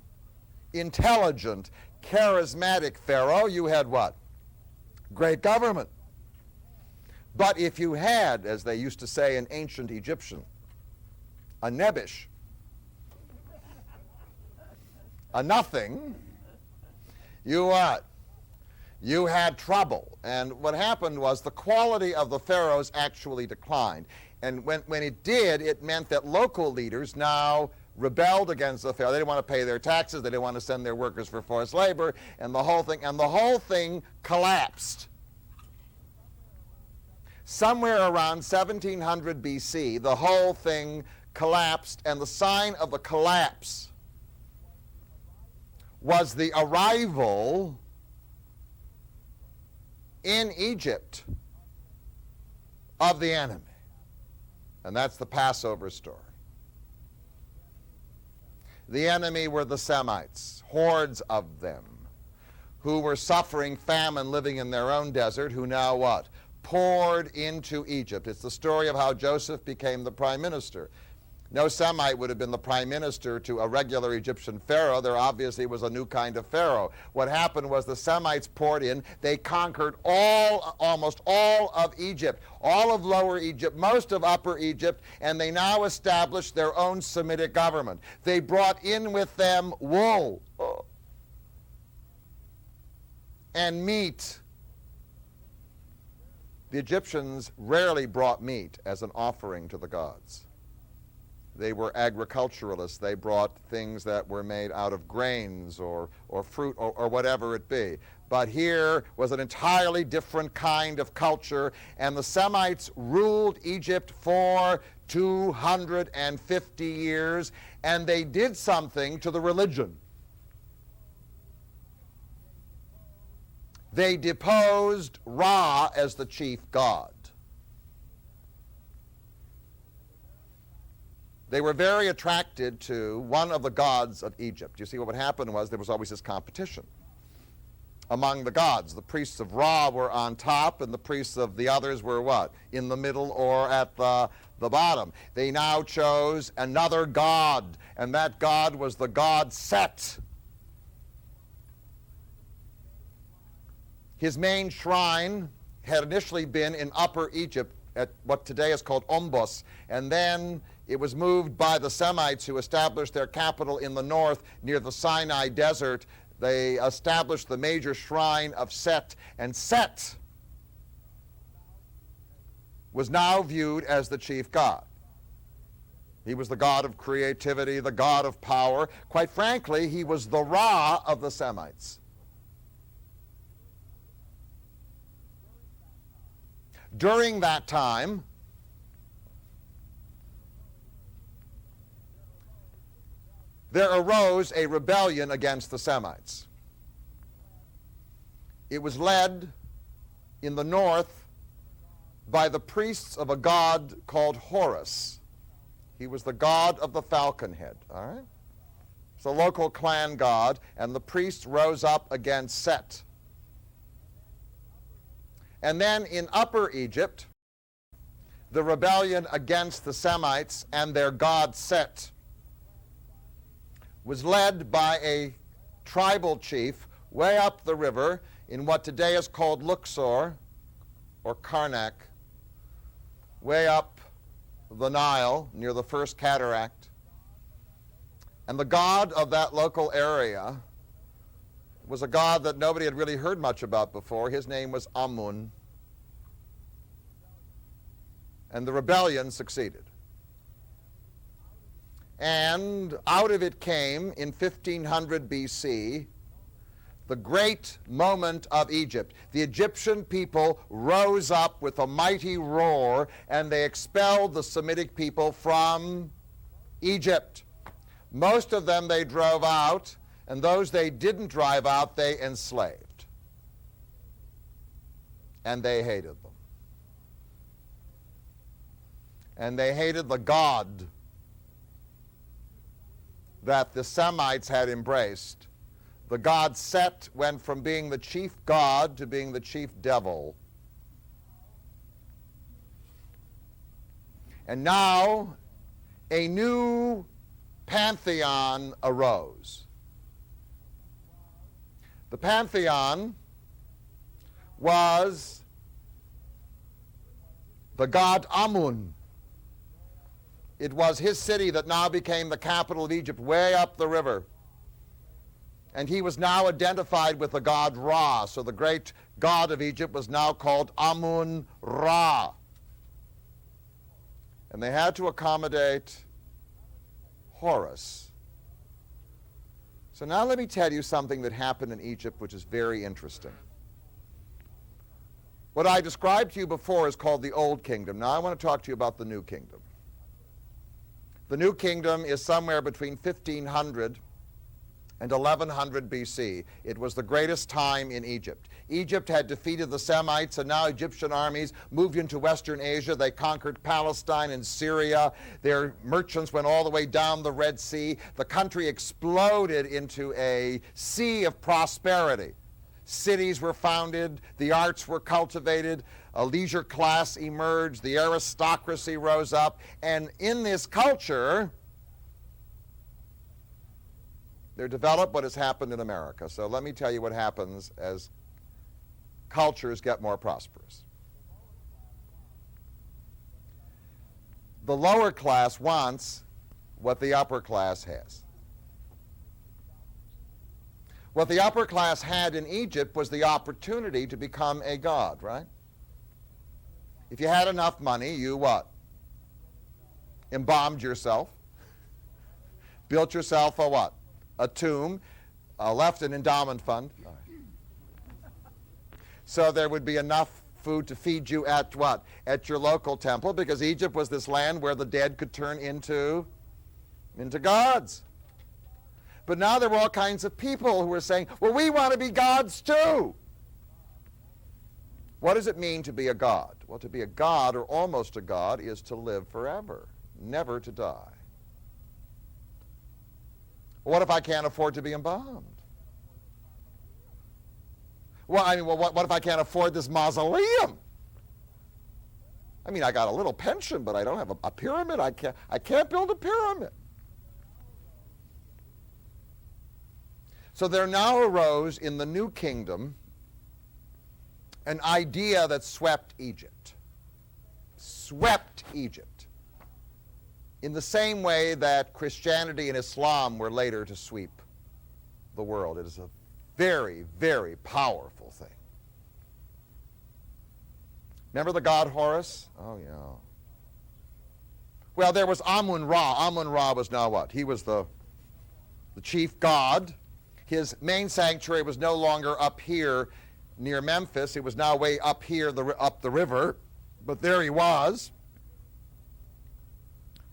intelligent, charismatic Pharaoh, you had what? Great government. But if you had, as they used to say in ancient Egyptian, a Nebish, a nothing, you what? You had trouble. And what happened was the quality of the pharaohs actually declined. And when it did, it meant that local leaders now rebelled against the pharaoh. They didn't want to pay their taxes. They didn't want to send their workers for forced labor, and the whole thing collapsed. Somewhere around 1700 BC, the whole thing collapsed, and the sign of the collapse was the arrival in Egypt of the enemy. And that's the Passover story. The enemy were the Semites, hordes of them, who were suffering famine living in their own desert, who now what? Poured into Egypt. It's the story of how Joseph became the prime minister. No Semite would have been the prime minister to a regular Egyptian pharaoh. There obviously was a new kind of pharaoh. What happened was the Semites poured in. They conquered almost all of Egypt, all of Lower Egypt, most of Upper Egypt, and they now established their own Semitic government. They brought in with them wool and meat. The Egyptians rarely brought meat as an offering to the gods. They were agriculturalists. They brought things that were made out of grains or fruit or whatever it be. But here was an entirely different kind of culture, and the Semites ruled Egypt for 250 years, and they did something to the religion. They deposed Ra as the chief god. They were very attracted to one of the gods of Egypt. You see, what would happen was there was always this competition among the gods. The priests of Ra were on top, and the priests of the others were what? In the middle or at the bottom. They now chose another god, and that god was the god Set. His main shrine had initially been in Upper Egypt at what today is called Ombos, and then it was moved by the Semites, who established their capital in the north near the Sinai Desert. They established the major shrine of Set, and Set was now viewed as the chief god. He was the god of creativity, the god of power. Quite frankly, he was the Ra of the Semites. During that time, there arose a rebellion against the Semites. It was led in the north by the priests of a god called Horus. He was the god of the falcon head, all right? It's a local clan god, and the priests rose up against Set. And then in Upper Egypt, the rebellion against the Semites and their god Set was led by a tribal chief way up the river in what today is called Luxor or Karnak, way up the Nile near the first cataract. And the god of that local area was a god that nobody had really heard much about before. His name was Amun. And the rebellion succeeded. And out of it came, in 1500 BC, the great moment of Egypt. The Egyptian people rose up with a mighty roar, and they expelled the Semitic people from Egypt. Most of them they drove out, and those they didn't drive out, they enslaved. And they hated them. And they hated the God that the Semites had embraced. The god Set went from being the chief god to being the chief devil. And now a new pantheon arose. The pantheon was the god Amun. It was his city that now became the capital of Egypt, way up the river. And he was now identified with the god Ra. So the great god of Egypt was now called Amun Ra. And they had to accommodate Horus. So now let me tell you something that happened in Egypt which is very interesting. What I described to you before is called the Old Kingdom. Now I want to talk to you about the New Kingdom. The New Kingdom is somewhere between 1500 and 1100 BC. It was the greatest time in Egypt. Egypt had defeated the Semites, and now Egyptian armies moved into Western Asia. They conquered Palestine and Syria. Their merchants went all the way down the Red Sea. The country exploded into a sea of prosperity. Cities were founded, the arts were cultivated, a leisure class emerged, the aristocracy rose up, and in this culture, there developed what has happened in America. So let me tell you what happens as cultures get more prosperous. The lower class wants what the upper class has. What the upper class had in Egypt was the opportunity to become a god, right? If you had enough money, you what? Embalmed yourself, built yourself a what? A tomb, left an endowment fund. So there would be enough food to feed you at what? At your local temple, because Egypt was this land where the dead could turn into gods. But now there were all kinds of people who were saying, well, we want to be gods too. What does it mean to be a god? Well, to be a god, or almost a god, is to live forever, never to die. What if I can't afford to be embalmed? Well, what if I can't afford this mausoleum? I mean, I got a little pension, but I don't have a pyramid. I can't build a pyramid. So there now arose in the New Kingdom an idea that swept Egypt. Swept Egypt. In the same way that Christianity and Islam were later to sweep the world. It is a very, very powerful thing. Remember the god Horus? Oh, yeah. Well, there was Amun Ra. Amun Ra was now what? He was the chief god. His main sanctuary was no longer up here near Memphis. It was now way up here, up the river. But there he was.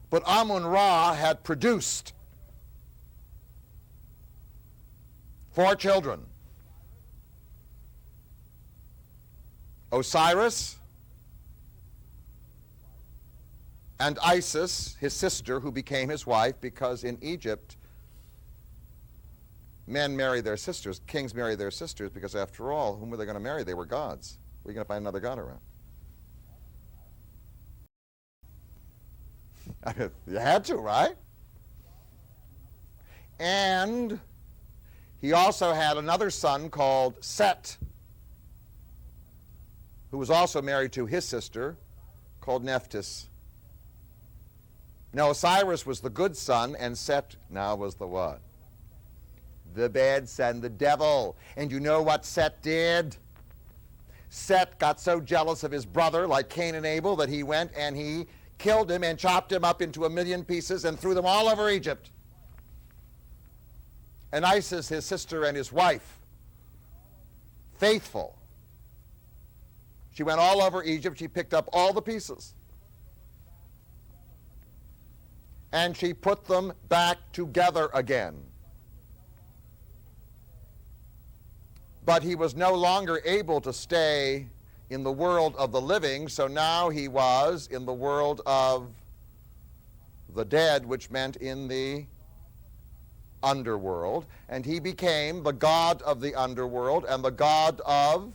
But Amun Ra had produced 4 children. Osiris and Isis, his sister, who became his wife, because in Egypt, men marry their sisters, kings marry their sisters, because after all, whom were they going to marry? They were gods. Were you going to find another god around? You had to, right? And he also had another son called Set, who was also married to his sister, called Nephthys. Now Osiris was the good son, and Set now was the what? The bad son, the devil. And you know what Set did? Set got so jealous of his brother, like Cain and Abel, that he went and he killed him and chopped him up into 1,000,000 pieces and threw them all over Egypt. And Isis, his sister, and his wife, faithful, she went all over Egypt. She picked up all the pieces. And she put them back together again. But he was no longer able to stay in the world of the living, so now he was in the world of the dead, which meant in the underworld. And he became the god of the underworld and the god of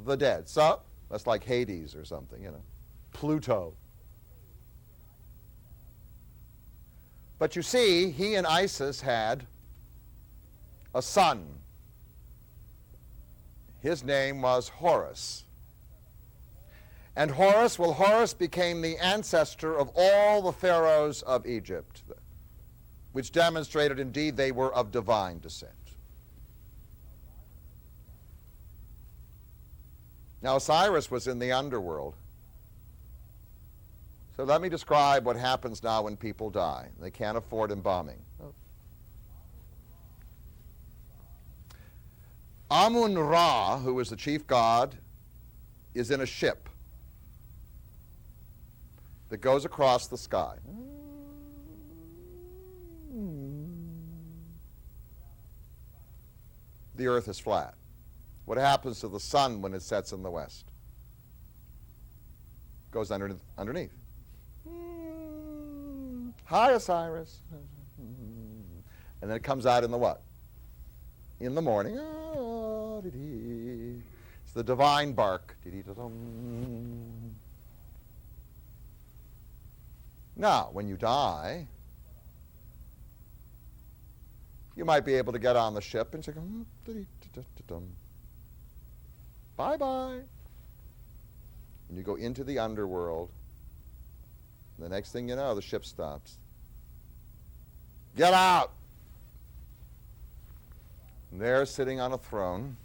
the dead. So, that's like Hades or something, you know, Pluto. But you see, he and Isis had a son. His name was Horus. And Horus became the ancestor of all the pharaohs of Egypt, which demonstrated indeed they were of divine descent. Now Osiris was in the underworld. So let me describe what happens now when people die. They can't afford embalming. Amun-Ra, who is the chief god, is in a ship that goes across the sky. The earth is flat. What happens to the sun when it sets in the west? Goes underneath. Hi, Osiris. And then it comes out in the what? In the morning. It's the divine bark. Now, when you die, you might be able to get on the ship and say, bye-bye. And you go into the underworld. The next thing you know, the ship stops. Get out! And there, sitting on a throne,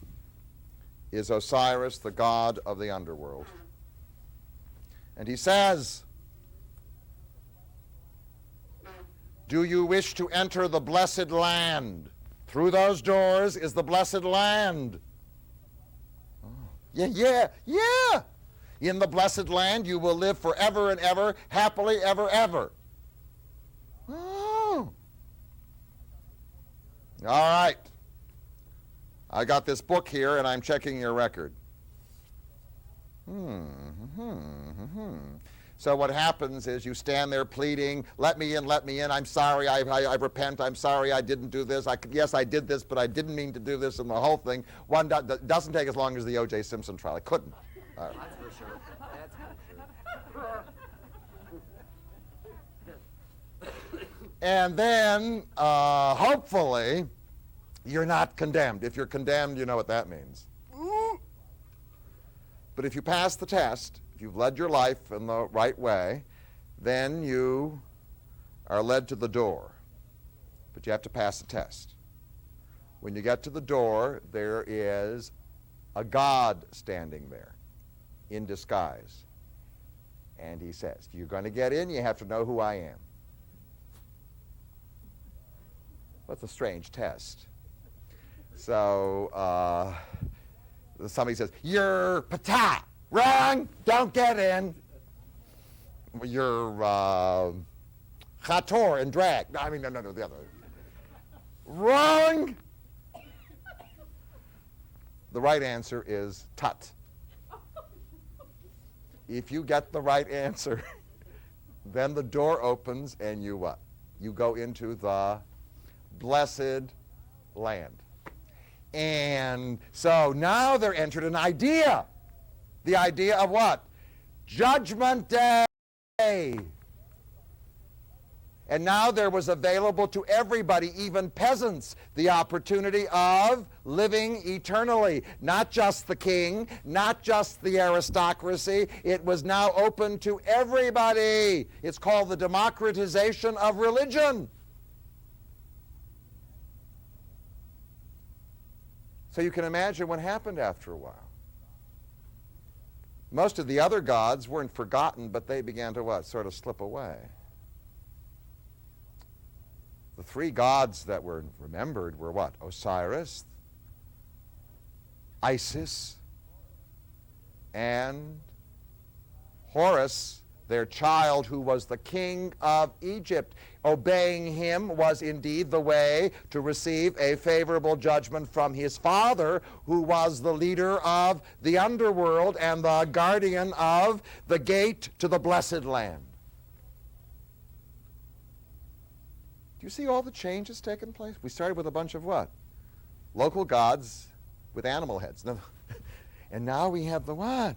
is Osiris, the god of the underworld. And he says, do you wish to enter the blessed land? Through those doors is the blessed land. Oh. Yeah. In the blessed land you will live forever and ever, happily ever, ever. Oh. All right. I got this book here and I'm checking your record. So what happens is you stand there pleading, let me in, I'm sorry, I repent, I'm sorry I didn't do this, yes I did this, but I didn't mean to do this, and the whole thing. One doesn't take as long as the O.J. Simpson trial. It couldn't. That's for sure. That's for sure. And then, hopefully, you're not condemned. If you're condemned, you know what that means. But if you pass the test, if you've led your life in the right way, then you are led to the door. But you have to pass the test. When you get to the door, there is a god standing there in disguise. And he says, if you're going to get in, you have to know who I am. That's a strange test. So somebody says, you're Ptah. Wrong. Don't get in. You're Hathor and Drag. No, the other. Wrong. The right answer is Tut. If you get the right answer, then the door opens and you what? You go into the blessed land. And so now they're entered an idea. The idea of what? Judgment Day. And now there was available to everybody, even peasants, the opportunity of living eternally. Not just the king, not just the aristocracy. It was now open to everybody. It's called the democratization of religion. So you can imagine what happened after a while. Most of the other gods weren't forgotten, but they began to what? Sort of slip away. The three gods that were remembered were what? Osiris, Isis, and Horus, their child, who was the king of Egypt. Obeying him was indeed the way to receive a favorable judgment from his father, who was the leader of the underworld and the guardian of the gate to the blessed land. Do you see all the changes taking place? We started with a bunch of what? Local gods with animal heads. And now we have the what?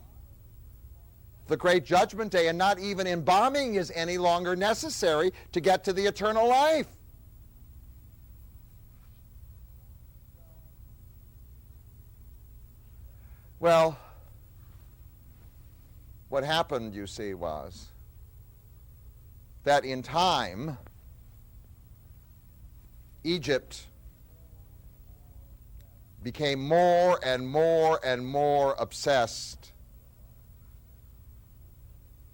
The great judgment day, and not even embalming is any longer necessary to get to the eternal life. Well, what happened, you see, was that in time, Egypt became more and more and more obsessed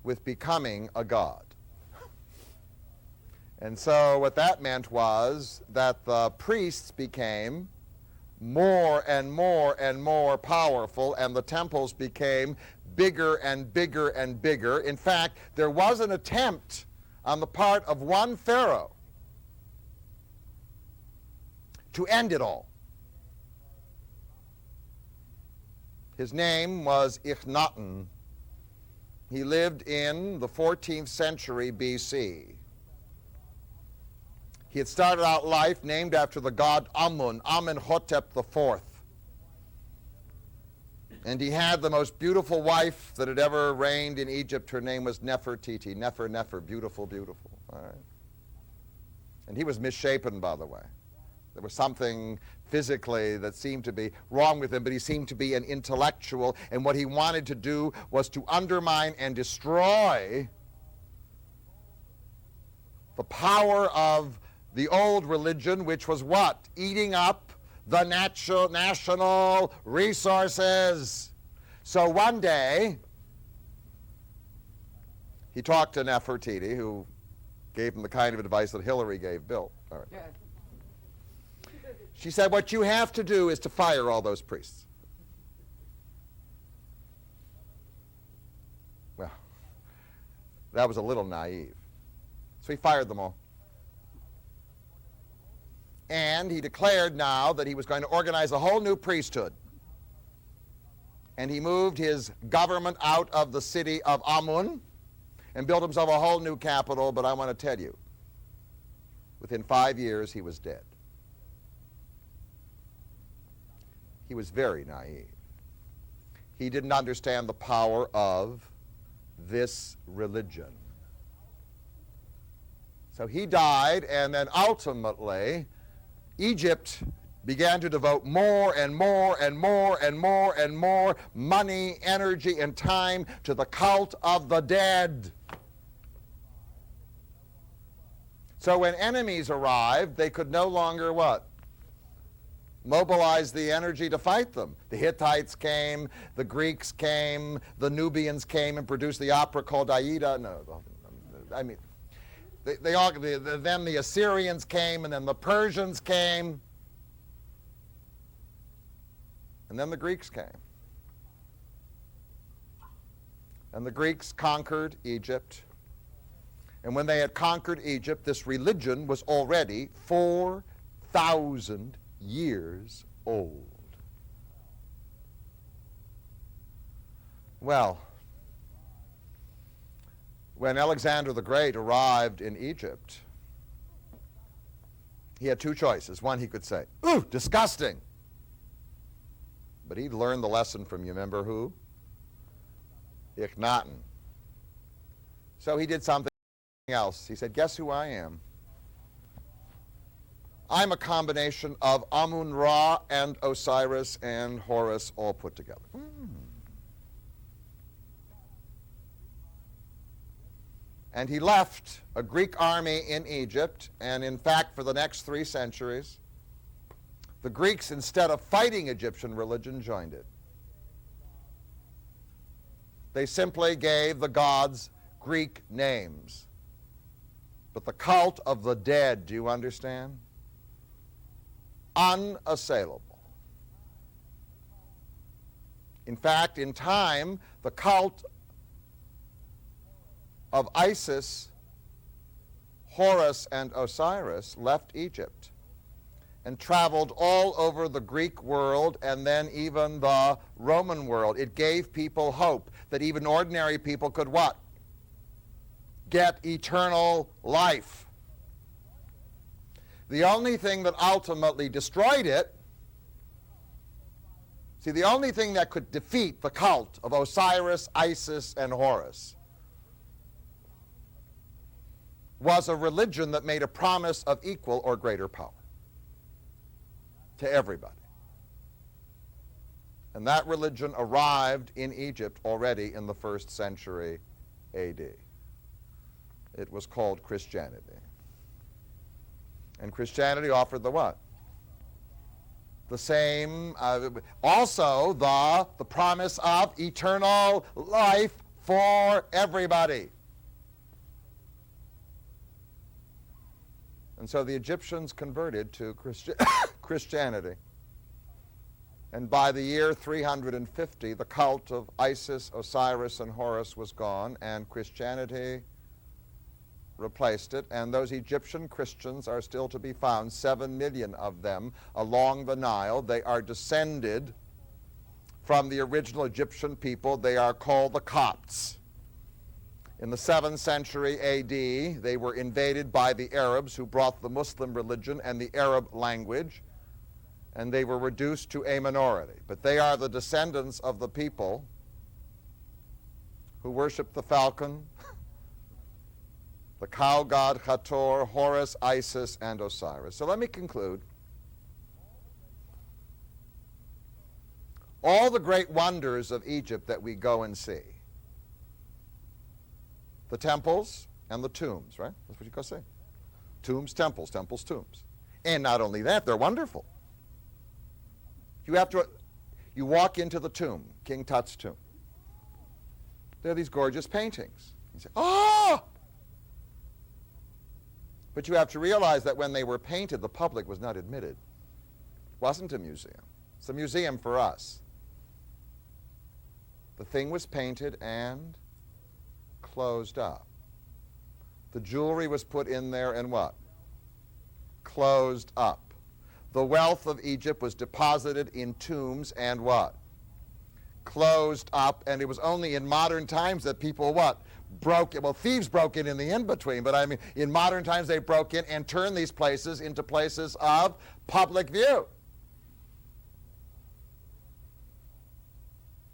with becoming a god. And so what that meant was that the priests became more and more and more powerful, and the temples became bigger and bigger and bigger. In fact, there was an attempt on the part of one Pharaoh to end it all. His name was Akhenaten. He lived in the 14th century BC. He had started out life named after the god Amun, Amenhotep IV. And he had the most beautiful wife that had ever reigned in Egypt. Her name was Nefertiti. Nefer, beautiful, beautiful. All right. And he was misshapen, by the way. There was something physically that seemed to be wrong with him, but he seemed to be an intellectual, and what he wanted to do was to undermine and destroy the power of the old religion, which was what? Eating up the national resources. So one day, he talked to Nefertiti, who gave him the kind of advice that Hillary gave Bill. All right. Yeah. She said, what you have to do is to fire all those priests. Well, that was a little naive. So he fired them all. And he declared now that he was going to organize a whole new priesthood. And he moved his government out of the city of Amun and built himself a whole new capital. But I want to tell you, within 5 years, he was dead. He was very naive. He didn't understand the power of this religion. So he died, and then ultimately, Egypt began to devote more and more and more and more and more money, energy, and time to the cult of the dead. So when enemies arrived, they could no longer what? Mobilize the energy to fight them. The Hittites came, the Greeks came, the Nubians came and produced the opera called Aida. No, I mean, then the Assyrians came, and then the Persians came, and then the Greeks came. And the Greeks conquered Egypt. And when they had conquered Egypt, this religion was already 4,000 years old. Well, when Alexander the Great arrived in Egypt, he had two choices. One, he could say, "Ooh, disgusting." But he'd learned the lesson from, you remember who? Akhenaten. So he did something else. He said, "Guess who I am? I'm a combination of Amun-Ra and Osiris and Horus all put together. And he left a Greek army in Egypt, and in fact, for the next 3 centuries, the Greeks, instead of fighting Egyptian religion, joined it. They simply gave the gods Greek names. But the cult of the dead, do you understand? Unassailable. In fact, in time, the cult of Isis, Horus, and Osiris left Egypt and traveled all over the Greek world and then even the Roman world. It gave people hope that even ordinary people could what? Get eternal life. The only thing that ultimately destroyed it, see, the only thing that could defeat the cult of Osiris, Isis, and Horus was a religion that made a promise of equal or greater power to everybody. And that religion arrived in Egypt already in the 1st century AD. It was called Christianity. And Christianity offered the what? The same, also the promise of eternal life for everybody. And so the Egyptians converted to Christianity. And by the year 350, the cult of Isis, Osiris, and Horus was gone, and Christianity replaced it. And those Egyptian Christians are still to be found, 7 million of them, along the Nile. They are descended from the original Egyptian people. They are called the Copts. In the 7th century AD, they were invaded by the Arabs, who brought the Muslim religion and the Arab language, and they were reduced to a minority. But they are the descendants of the people who worship the falcon, the cow god Hathor, Horus, Isis, and Osiris. So let me conclude. All the great wonders of Egypt that we go and see, the temples and the tombs, right? That's what you go say. Tombs, temples, temples, tombs. And not only that, they're wonderful. You walk into the tomb, King Tut's tomb. There are these gorgeous paintings. You say, oh! But you have to realize that when they were painted, the public was not admitted. It wasn't a museum. It's a museum for us. The thing was painted and closed up. The jewelry was put in there and what? Closed up. The wealth of Egypt was deposited in tombs and what? Closed up. And it was only in modern times that people what? Thieves broke in the in-between, but I mean, in modern times they broke in and turned these places into places of public view.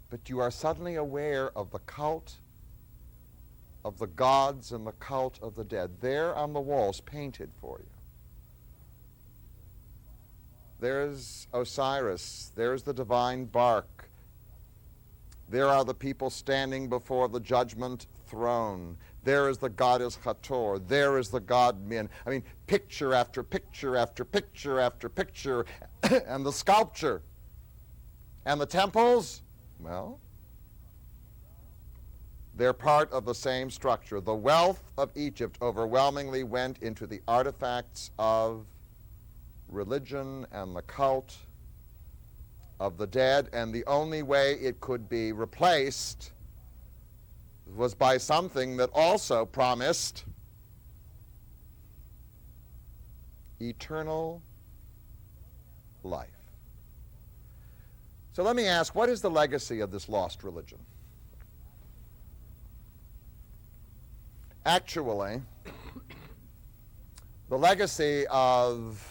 But you are suddenly aware of the cult of the gods and the cult of the dead. There on the walls, painted for you. There's Osiris. There's the divine bark. There are the people standing before the judgment throne. There is the goddess Hathor. There is the god Min. I mean, picture after picture after picture after picture. And the sculpture. And the temples, well, they're part of the same structure. The wealth of Egypt overwhelmingly went into the artifacts of religion and the cult of the dead, and the only way it could be replaced was by something that also promised eternal life. So let me ask, what is the legacy of this lost religion? Actually, the legacy of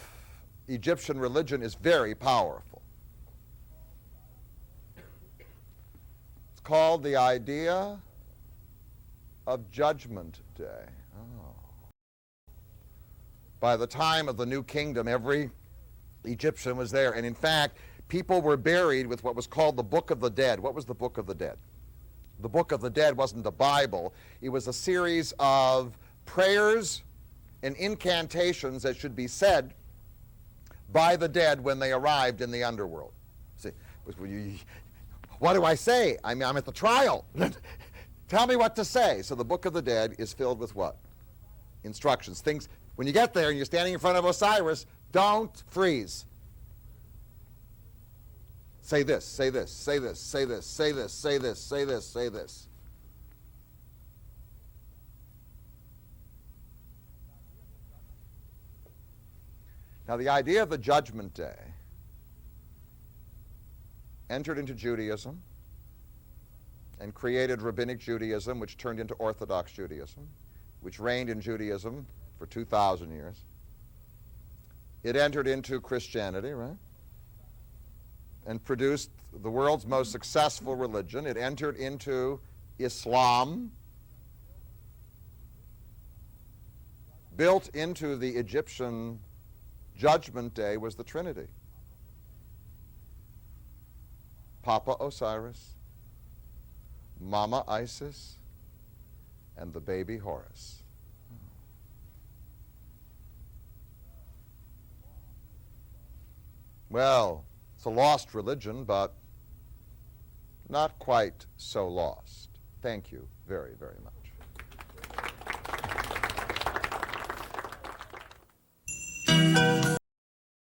Egyptian religion is very powerful. It's called the idea of Judgment Day. Oh. By the time of the New Kingdom, every Egyptian was there. And in fact, people were buried with what was called the Book of the Dead. What was the Book of the Dead? The Book of the Dead wasn't the Bible. It was a series of prayers and incantations that should be said by the dead when they arrived in the underworld. See, what do I say? I'm at the trial. Tell me what to say. So the Book of the Dead is filled with what? Instructions. Things, when you get there and you're standing in front of Osiris, don't freeze. Say this, say this, say this, say this, say this, say this, say this, say this. Now, the idea of the Judgment Day entered into Judaism and created Rabbinic Judaism, which turned into Orthodox Judaism, which reigned in Judaism for 2,000 years. It entered into Christianity, right? And produced the world's most successful religion. It entered into Islam. Built into the Egyptian Judgment Day was the Trinity. Papa Osiris, Mama Isis, and the baby Horus. Well, it's a lost religion, but not quite so lost. Thank you very, very much.